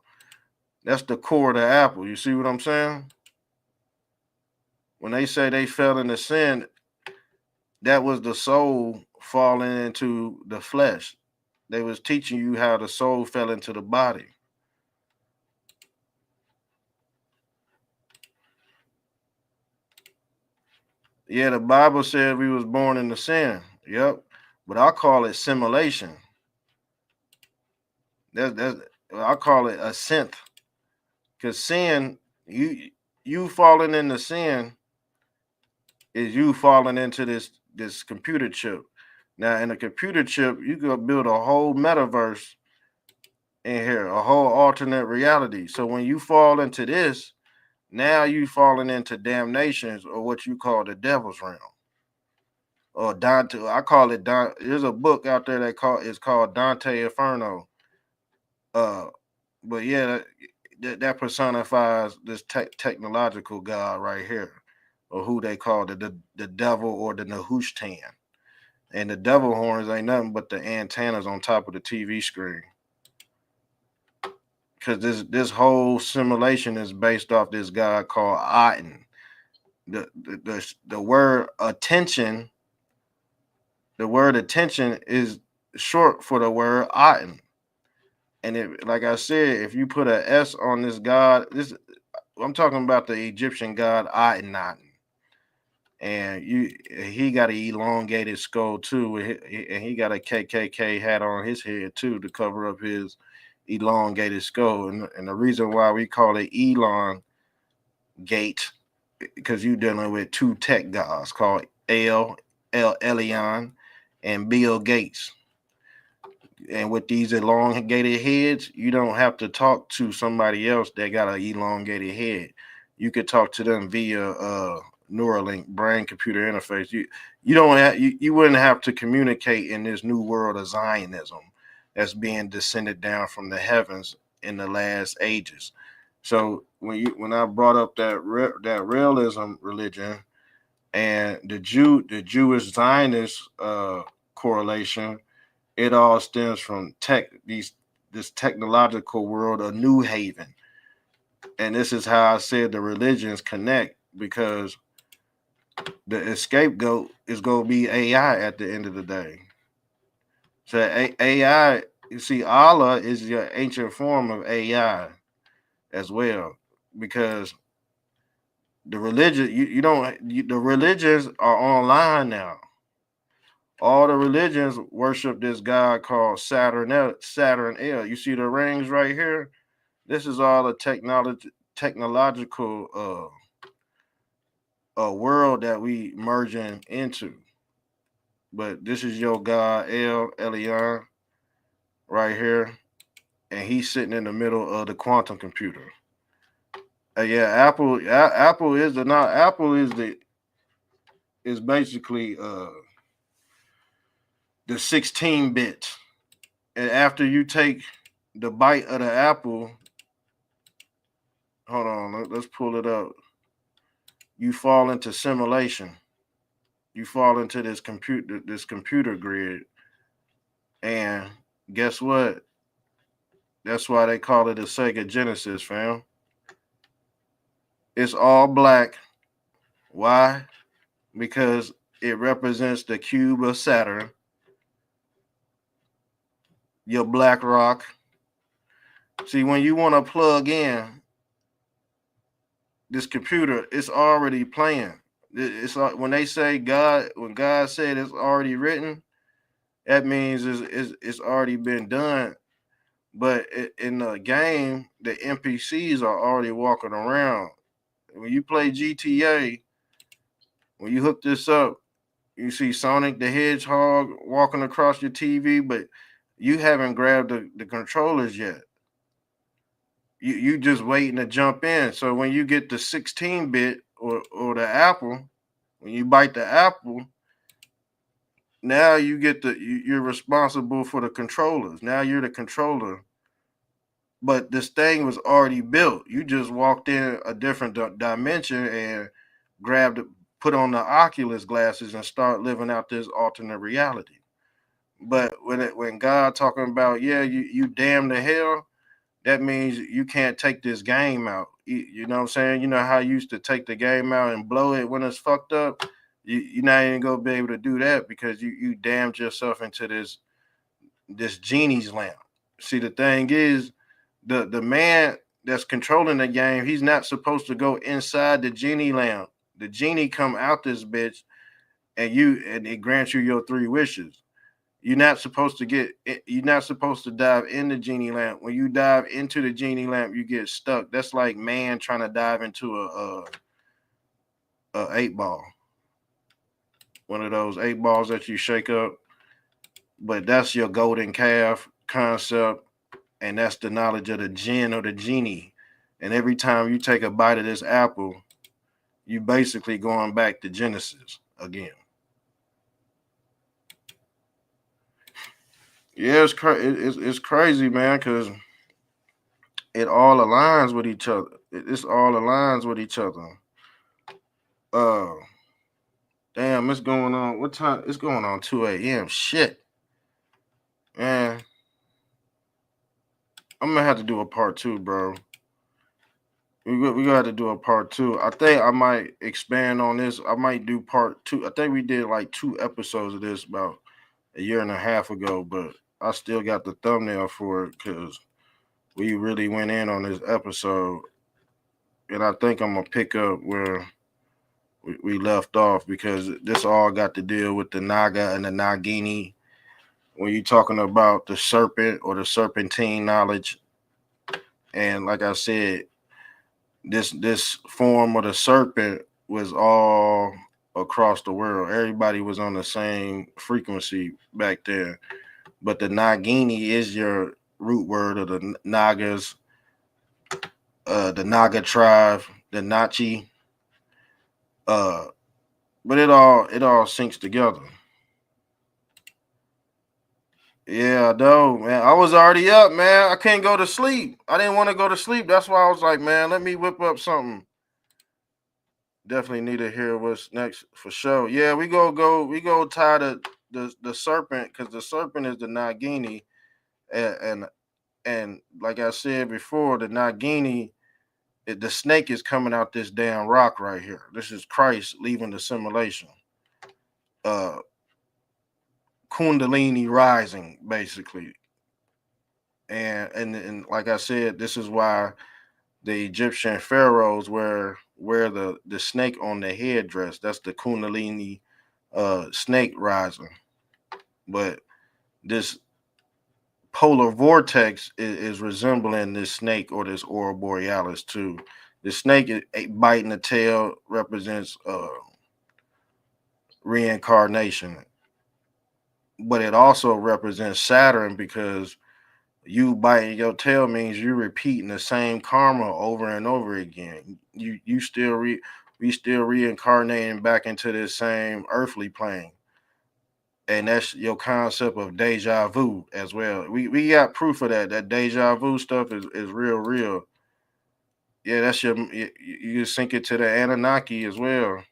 Speaker 3: That's the core of the apple. You see what I'm saying? When they say they fell into sin, that was the soul falling into the flesh. They was teaching you how the soul fell into the body. Yeah, the Bible said we was born into sin. Yep. But I call it simulation. That's I call it a synth. Because sin, you falling into sin is you falling into this computer chip. Now, in a computer chip, you could build a whole metaverse in here, a whole alternate reality. So when you fall into this, now you falling into damnations or what you call the devil's realm. Or Dante, I call it Dante. There's a book out there it's called Dante Inferno. But yeah, that personifies this technological god right here, or who they call the devil or the Nehushtan. And the devil horns ain't nothing but the antennas on top of the TV screen. Because this whole simulation is based off this god called Aten. The word attention, is short for the word Aten. And like I said, if you put an S on this god, I'm talking about the Egyptian god Aten. and he got an elongated skull too, and he got a KKK hat on his head too to cover up his elongated skull. And the reason why we call it elongate, because you're dealing with two tech guys called Elion and Bill Gates. And with these elongated heads, you don't have to talk to somebody else that got an elongated head. You could talk to them via Neuralink brain computer interface. You don't have, you wouldn't have to communicate in this new world of Zionism that's being descended down from the heavens in the last ages. So when I brought up that realism religion and the Jewish Zionist correlation, it all stems from this technological world of New Haven. And this is how I said the religions connect, because the scapegoat is going to be AI at the end of the day. So AI, you see, Allah is your ancient form of AI as well, because the religion, the religions are online now. All the religions worship this god called Saturn L. You see the rings right here? This is all the technological world that we merging into. But this is your god Elion right here, and he's sitting in the middle of the quantum computer. Yeah, Apple is basically the 16 bits. And after you take the bite of the apple, hold on, let's pull it up. You fall into simulation. You fall into this computer grid, and guess what? That's why they call it a Sega Genesis, fam. It's all black. Why? Because it represents the cube of Saturn, your black rock. See, when you want to plug in this computer, it's already playing. It's like when they say God, when God said it's already written, that means it's already been done. But in the game, the NPCs are already walking around. When you play GTA, when you hook this up, you see Sonic the Hedgehog walking across your TV, but you haven't grabbed the controllers yet. You just waiting to jump in. So when you get the 16-bit or the apple, when you bite the apple, now you get you're responsible for the controllers. Now you're the controller. But this thing was already built. You just walked in a different dimension and put on the Oculus glasses and start living out this alternate reality. But when God talking about, yeah, you damn the hell, that means you can't take this game out. You know what I'm saying? You know how you used to take the game out and blow it when it's fucked up? You're not even going to be able to do that because you damned yourself into this genie's lamp. See, the thing is, the man that's controlling the game, he's not supposed to go inside the genie lamp. The genie come out this bitch, and it grants you your 3 wishes. You're not supposed to dive in the genie lamp. When you dive into the genie lamp, you get stuck. That's like man trying to dive into a 8-ball. One of those 8 balls that you shake up. But that's your golden calf concept, and that's the knowledge of the jinn or the genie. And every time you take a bite of this apple, you basically going back to Genesis again. Yeah, it's crazy, man, because it all aligns with each other. It's all aligns with each other. Damn, it's going on. What time? It's going on 2 a.m. Shit, man. I'm gonna have to do a part 2, bro. We got to do a part 2. I think I might expand on this. I might do part 2. I think we did like 2 episodes of this about a year and a half ago, but I still got the thumbnail for it because we really went in on this episode. And I think I'm gonna pick up where we left off, because this all got to deal with the Naga and the Nagini. When you're talking about the serpent or the serpentine knowledge, and like I said, this form of the serpent was all across the world. Everybody was on the same frequency back then. But the Nagini is your root word of the Nagas, the Naga tribe, the Nachi. But it all syncs together. Yeah, I know, man. I was already up, man. I couldn't go to sleep. I didn't want to go to sleep. That's why I was like, man, let me whip up something. Definitely need to hear what's next for sure. Yeah, we go tie the serpent, because the serpent is the Nagini, and like I said before, the Nagini, the snake is coming out this damn rock right here. This is Christ leaving the simulation. Kundalini rising, basically. And like I said, this is why the Egyptian pharaohs wear the snake on the headdress. That's the Kundalini snake rising. But this polar vortex is resembling this snake, or this aurora borealis too. The snake biting the tail represents reincarnation, but it also represents Saturn, because you biting your tail means you're repeating the same karma over and over again. We still reincarnating back into this same earthly plane. And that's your concept of deja vu as well. We got proof of that. That deja vu stuff is real. Yeah, that's you sync it to the Anunnaki as well.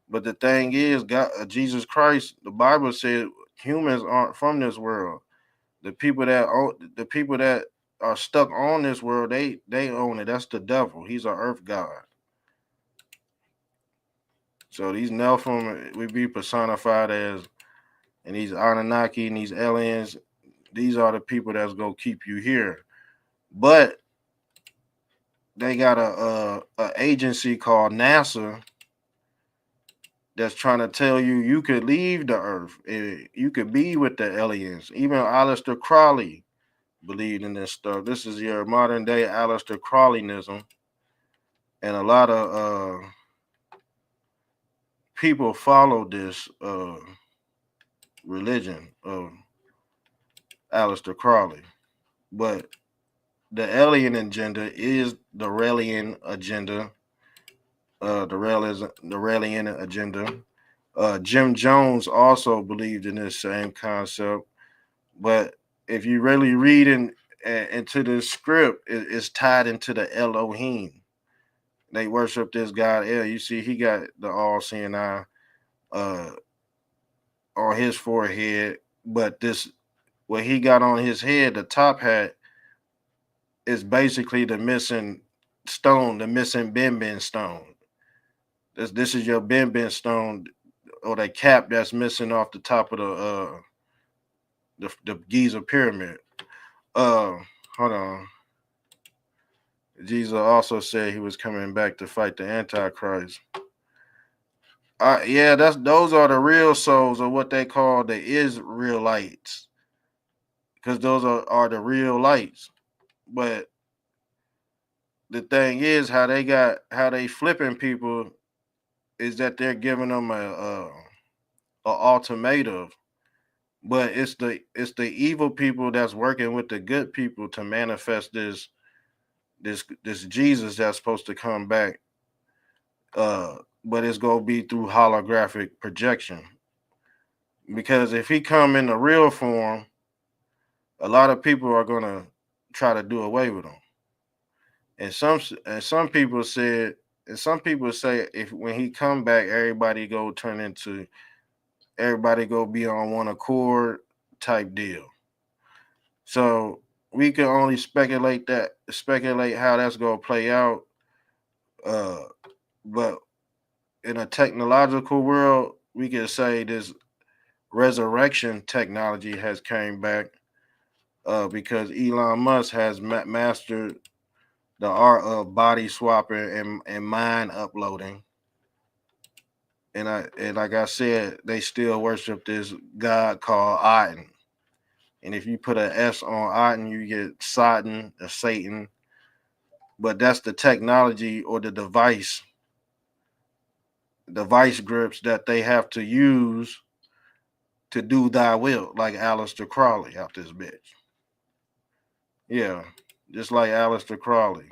Speaker 3: But the thing is, God, Jesus Christ, the Bible said humans aren't from this world. The people that are stuck on this world, they own it. That's the devil. He's an earth god. So these Nephilim we be personified as, and these Anunnaki and these aliens, these are the people that's gonna keep you here. But they got a agency called NASA that's trying to tell you could leave the earth. You could be with the aliens. Even Aleister Crowley believed in this stuff. This is your modern day Aleister Crowleyism, and a lot of people follow this religion of Aleister Crowley. But the alien agenda is the Raelian agenda. The Raelian agenda. Jim Jones also believed in this same concept, but if you really read into the script, it's tied into the Elohim. They worship this God. Yeah, you see, he got the all-seeing eye on his forehead, but what he got on his head, the top hat, is basically the missing stone, the missing Ben stone. This is your Ben stone, or the cap that's missing off the top of the Giza pyramid. Hold on. Jesus also said he was coming back to fight the Antichrist. Yeah, those are the real souls, or what they call the Israelites, because those are the real lights. But the thing is, how they flipping people is that they're giving them a ultimatum. But it's the evil people that's working with the good people to manifest this Jesus that's supposed to come back. But it's gonna be through holographic projection. Because if he come in the real form, a lot of people are gonna try to do away with him. And some people say if when he come back, everybody go be on one accord type deal. So we can only speculate how that's gonna play out. But in a technological world, we can say this resurrection technology has came back because Elon Musk has mastered the art of body swapping and mind uploading. and like I said, they still worship this god called Aten. And if you put an S on Aten, you get Satan or Satan. But that's the technology or the device grips that they have to use to do thy will, like Aleister Crowley out this bitch. Yeah, just like Aleister Crowley.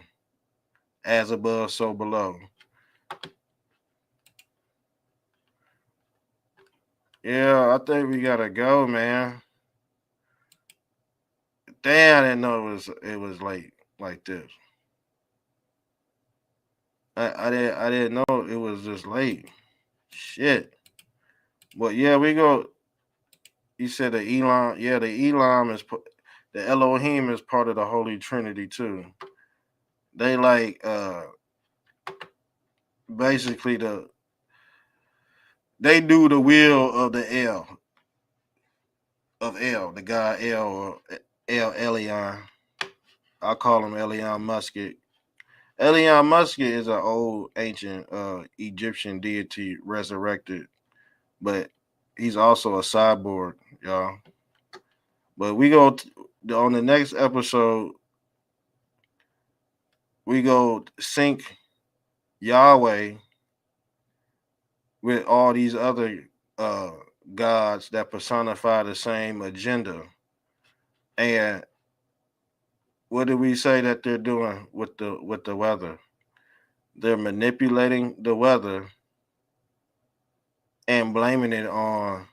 Speaker 3: As above, so below. Yeah, I think we gotta go, man. Damn, I didn't know it was late like this. I didn't know it was this late. Shit. But yeah, we go. You said the Elam. Yeah, the Elam the Elohim is part of the Holy Trinity too. They like basically they do the will of the the god El or El Elyon. I call him Elion Musket. Elion Musket is an old ancient Egyptian deity resurrected, but he's also a cyborg, y'all. But we go on the next episode. We go sync Yahweh with all these other uh, gods that personify the same agenda. And what do we say that they're doing with the weather? They're manipulating the weather and blaming it on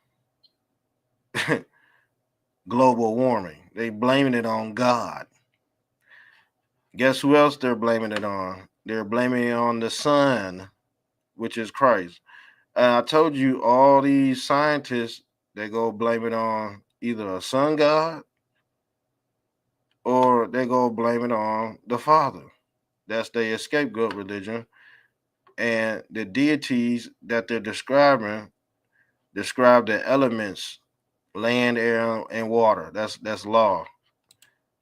Speaker 3: global warming. They blaming it on God. Guess who else they're blaming it on? They're blaming it on the sun, which is Christ. And I told you all these scientists, they go blame it on either a sun god or they go blame it on the Father. That's their scapegoat religion. And the deities that they're describing describe the elements, land, air, and water. That's law.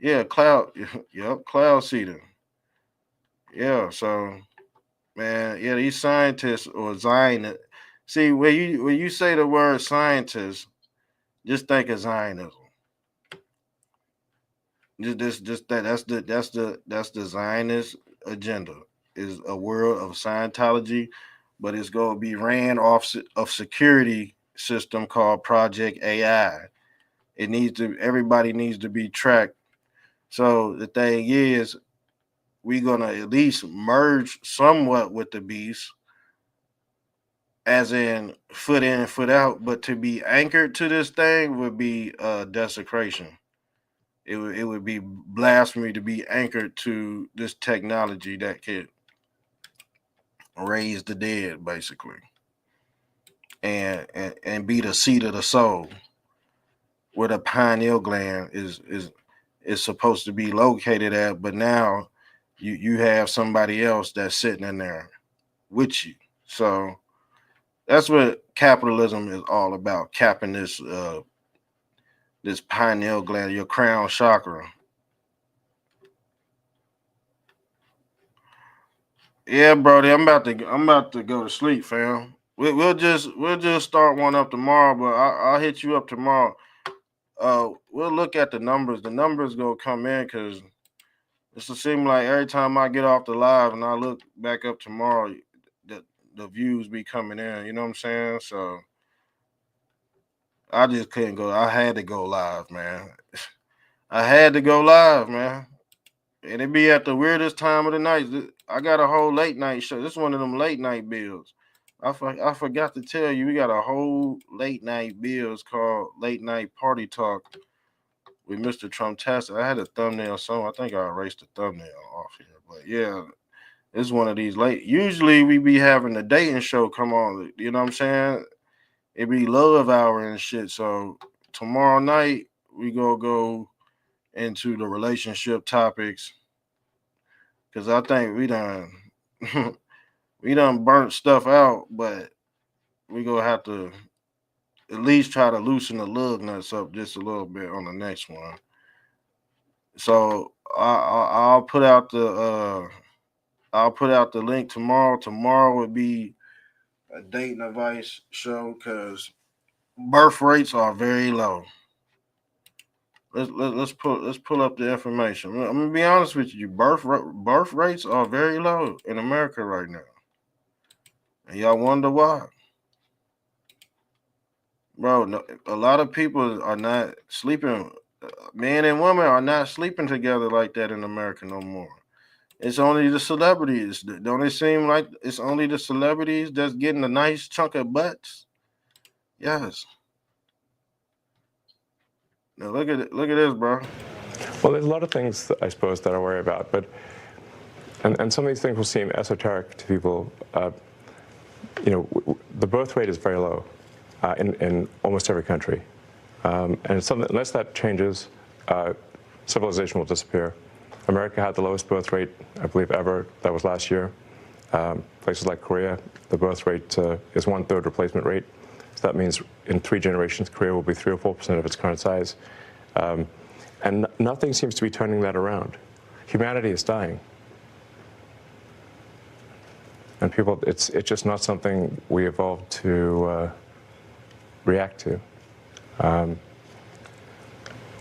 Speaker 3: Yeah, cloud. Yep, cloud seeding. Yeah, so man, yeah, these scientists or Zionists. See, when you say the word scientist, just think of Zionism. Just that's the Zionist agenda is a world of Scientology, but it's going to be ran off of security system called Project AI. Everybody needs to be tracked. So the thing is, we're gonna at least merge somewhat with the beast, as in foot in, foot out. But to be anchored to this thing would be desecration. It would be blasphemy to be anchored to this technology that could raise the dead, basically, and be the seat of the soul, where the pineal gland is supposed to be located at. But now you have somebody else that's sitting in there with you. So that's what capitalism is all about, capping this pineal gland, your crown chakra. Yeah, Brody, I'm about to go to sleep, fam. We'll just start one up tomorrow, but I'll hit you up tomorrow. We'll look at the numbers. The numbers gonna come in because it's to seem like every time I get off the live and I look back up tomorrow, the views be coming in. You know what I'm saying? So I just couldn't go. I had to go live, man. I had to go live, man. And it be at the weirdest time of the night. I got a whole late night show. This is one of them late night bills. I forgot to tell you, we got a whole late night bills called Late Night Party Talk with Mr. Trump Tastic. I had a thumbnail somewhere. I think I erased the thumbnail off here. But yeah, it's one of these late. Usually we be having the dating show come on. You know what I'm saying? It be love hour and shit. So tomorrow night we gonna go into the relationship topics because I think we done we done burnt stuff out, but we gonna have to at least try to loosen the lug nuts up just a little bit on the next one. So I'll put out the link tomorrow. Tomorrow would be a dating advice show because birth rates are very low. Let's pull up the information. I'm gonna be honest with you. Birth rates are very low in America right now, and y'all wonder why, bro. No, a lot of people are not sleeping. Men and women are not sleeping together like that in America no more. It's only the celebrities. Don't it seem like it's only the celebrities that's getting a nice chunk of butts? Yes. Now look at it. Look at this, bro.
Speaker 2: Well, there's a lot of things that I suppose that I worry about, but and some of these things will seem esoteric to people. The birth rate is very low in almost every country, and it's something, unless that changes, civilization will disappear. America had the lowest birth rate, I believe, ever. That was last year. Places like Korea, the birth rate is 1/3 replacement rate. So that means in 3 generations, Korea will be 3 or 4% of its current size. And nothing seems to be turning that around. Humanity is dying. And people, it's just not something we evolved to react to. And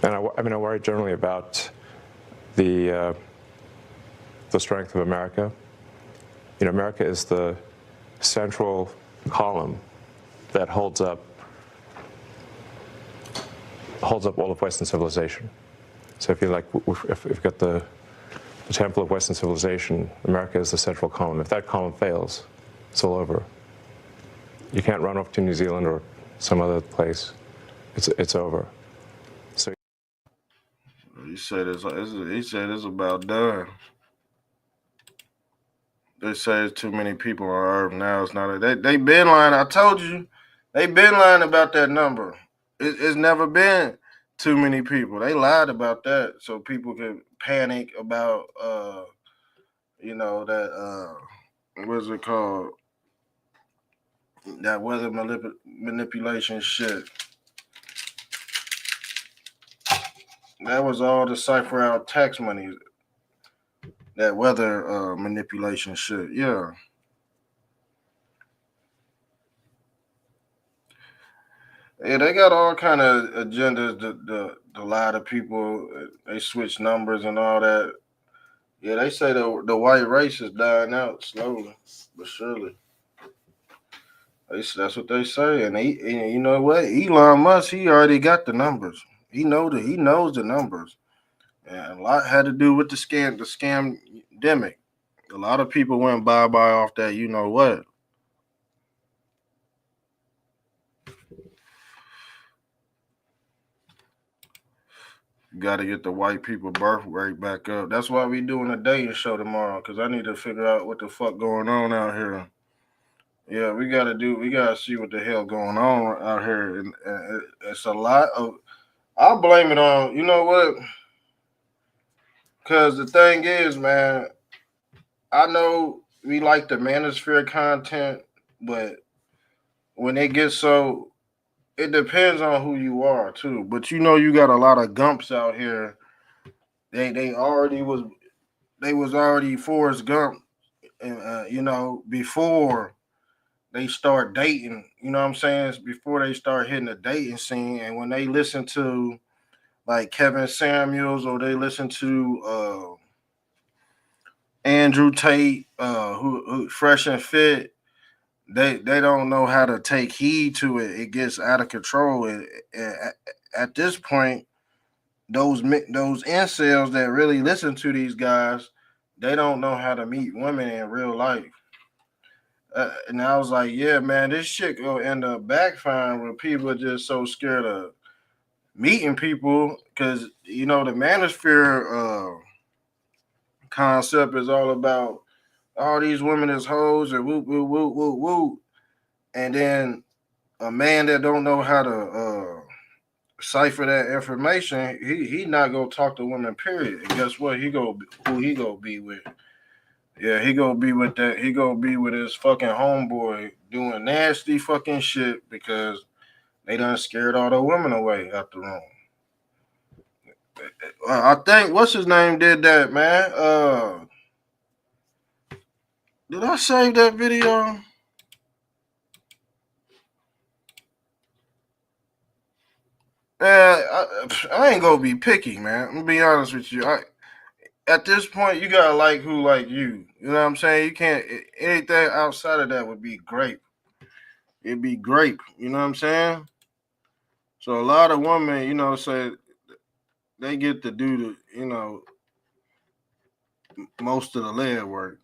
Speaker 2: I worry generally about the strength of America. America is the central column that holds up all of Western civilization. So if you've got the temple of Western civilization, America is the central column. If that column fails, it's all over. You can't run off to New Zealand or some other place. It's over. So
Speaker 3: he said it's about done. They say there's too many people on Earth now. It's not. They been lying. I told you, they been lying about that number. It's never been too many people. They lied about that so people could panic about that what's it called? That weather manipulation shit. That was all to cipher out tax money. That weather manipulation shit. Yeah. Yeah, they got all kind of agendas to lie to people. They switch numbers and all that. Yeah, they say the white race is dying out slowly but surely. That's what they say, and you know what? Elon Musk, he already got the numbers. He knows the numbers, and a lot had to do with the scamdemic. A lot of people went bye off that. You know what? Got to get the white people birth rate back up. That's why we doing a dating show tomorrow, because I need to figure out what the fuck going on out here. Yeah, we gotta see what the hell going on out here, and it's a lot of. I'll blame it on, you know what? Because the thing is, man, I know we like the manosphere content, but when it gets so, it depends on who you are too. But you got a lot of gumps out here. They was already Forrest Gump, and before they start dating, you know what I'm saying? Before they start hitting the dating scene, and when they listen to like Kevin Samuels or they listen to Andrew Tate, who Fresh and Fit, they don't know how to take heed to it. It gets out of control. At this point, those incels that really listen to these guys, they don't know how to meet women in real life. And I was like, yeah, man, this shit gonna end up backfiring when people are just so scared of meeting people, because the manosphere concept is all about all these women as hoes and whoop whoop whoop whoop whoop, and then a man that don't know how to cipher that information, he not gonna talk to women. Period. And guess what? He gonna be with? Yeah, he gonna be with that. He gonna be with his fucking homeboy doing nasty fucking shit because they done scared all the women away out the room. I think what's his name did that, man. Did I save that video? Man, I ain't gonna be picky, man. I'm gonna be honest with you. At this point, you gotta like who like you. You know what I'm saying? You can't anything outside of that would be grape. It'd be grape. You know what I'm saying? So a lot of women, say they get to do most of the lead work.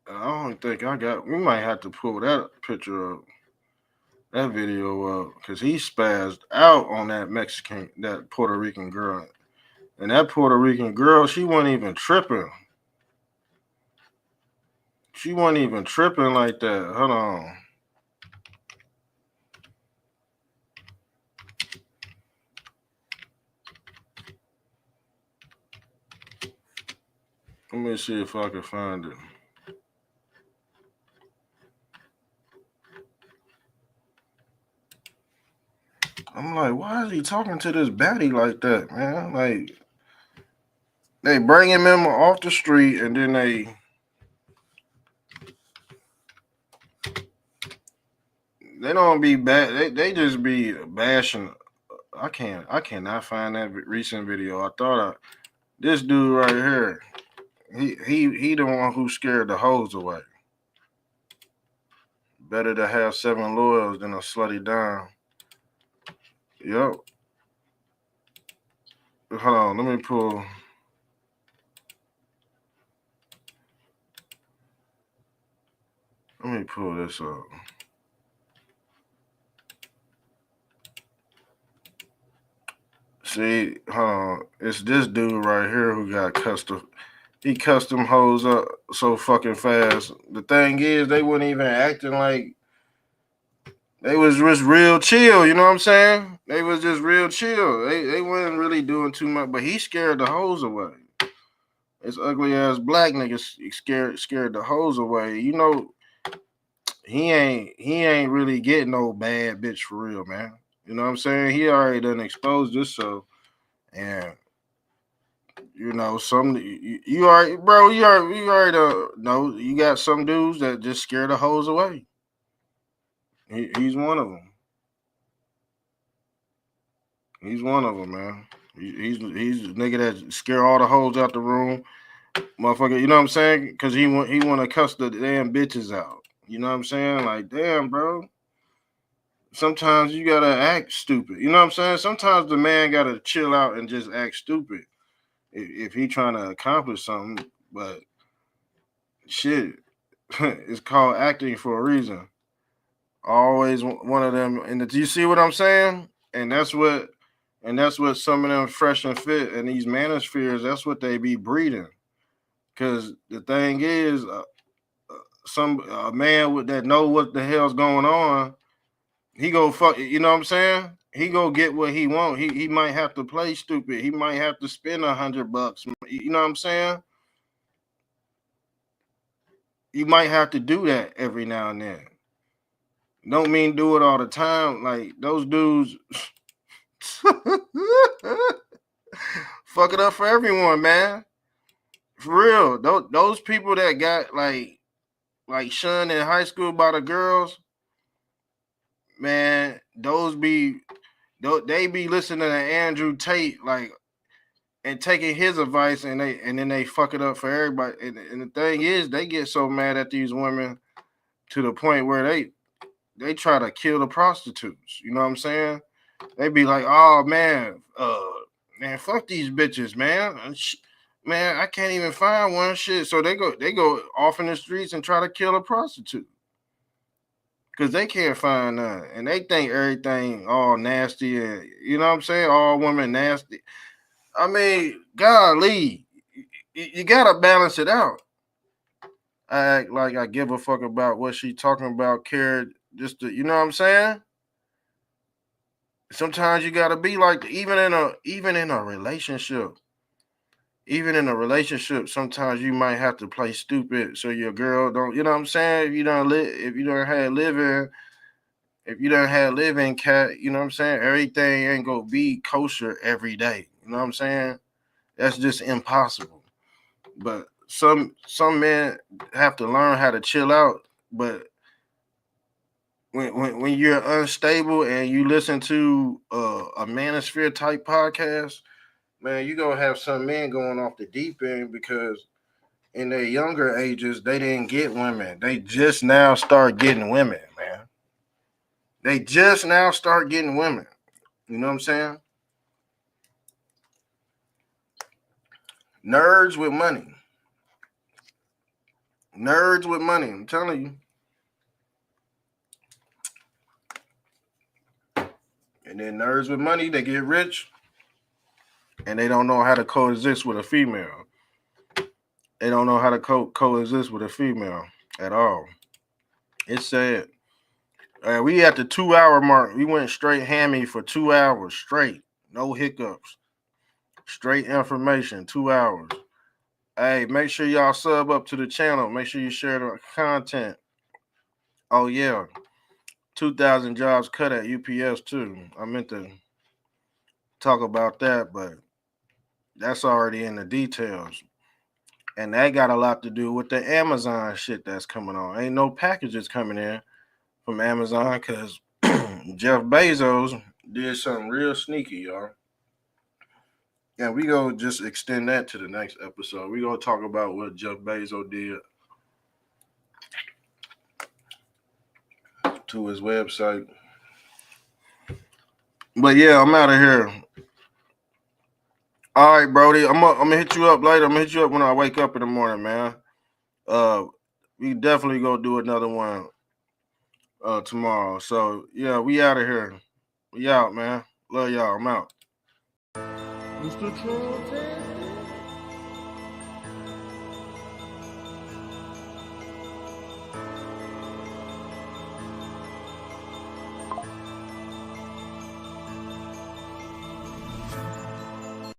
Speaker 3: I don't think I got. We might have to pull that picture up, that video up, because he spazzed out on that Puerto Rican girl, and that Puerto Rican girl, she wasn't even tripping. She wasn't even tripping like that. Hold on. Let me see if I can find it. I'm like, why is he talking to this baddie like that, man? Like, they bring him in off the street and then they don't be bad. They just be bashing. I cannot find that recent video. I thought this dude right here. He the one who scared the hoes away. Better to have 7 loyals than a slutty dime. Yep. Hold on, let me pull. Let me pull this up. See, hold on. It's this dude right here who got custom. He custom hoes up so fucking fast. The thing is, they weren't even acting like they was just real chill. You know what I'm saying? They was just real chill. They weren't really doing too much. But he scared the hoes away. This ugly ass black nigga scared the hoes away. You know, he ain't really getting no bad bitch for real, man. You know what I'm saying? He already done exposed himself, and some you already, bro. You already know you got some dudes that just scare the hoes away. He's one of them. He's one of them, man. He's a nigga that scare all the hoes out the room, motherfucker. You know what I'm saying? Because he want to cuss the damn bitches out. You know what I'm saying? Like, damn, bro. Sometimes you gotta act stupid. You know what I'm saying? Sometimes the man gotta chill out and just act stupid if he trying to accomplish something. But shit, it's called acting for a reason. Always one of them. And do you see what I'm saying? And that's what some of them fresh and fit and these manospheres. That's what they be breeding. Because the thing is, a man that know what the hell's going on, he go fuck. You know what I'm saying? He go get what he want. He might have to play stupid. He might have to spend $100. You know what I'm saying? You might have to do that every now and then. Don't mean do it all the time. Like those dudes fuck it up for everyone, man. For real. Those people that got like shunned in high school by the girls, man, they be listening to Andrew Tate and taking his advice, and then they fuck it up for everybody. And the thing is, they get so mad at these women to the point where they try to kill the prostitutes. You know what I'm saying? They be like, oh man, fuck these bitches, man. Man, I can't even find one shit. So they go off in the streets and try to kill a prostitute. Because they can't find none. And they think everything all nasty and you know what I'm saying? All women nasty. I mean, golly, you gotta balance it out. I act like I give a fuck about what she talking about, care just to, you know what I'm saying? Sometimes you gotta be like even in a relationship. Even in a relationship, sometimes you might have to play stupid so your girl don't, you know what I'm saying? If you don't have living cat, you know what I'm saying? Everything ain't gonna be kosher every day. You know what I'm saying? That's just impossible. But some men have to learn how to chill out. But when you're unstable and you listen to a manosphere type podcast, man, you gonna have some men going off the deep end because in their younger ages they didn't get women. They just now start getting women, man. They just now start getting women. You know what I'm saying? Nerds with money. Nerds with money. I'm telling you. And then nerds with money, they get rich and they don't know how to coexist with a female. They don't know how to coexist with a female at all. It's sad. We at the 2-hour mark. We went straight hammy for 2 hours straight. No hiccups. Straight information, 2 hours. Hey, make sure y'all sub up to the channel. Make sure you share the content. Oh, yeah. 2,000 jobs cut at UPS, too. I meant to talk about that, but that's already in the details. And that got a lot to do with the Amazon shit that's coming on. Ain't no packages coming in from Amazon because Jeff Bezos did something real sneaky, y'all. And we gonna just extend that to the next episode. We gonna talk about what Jeff Bezos did to his website. But yeah, I'm out of here. All right, Brody. I'm gonna hit you up later. I'm gonna hit you up when I wake up in the morning, man. We definitely gonna do another one tomorrow. So yeah, we out of here. We out, man. Love y'all. I'm out.
Speaker 1: Mr. Trump.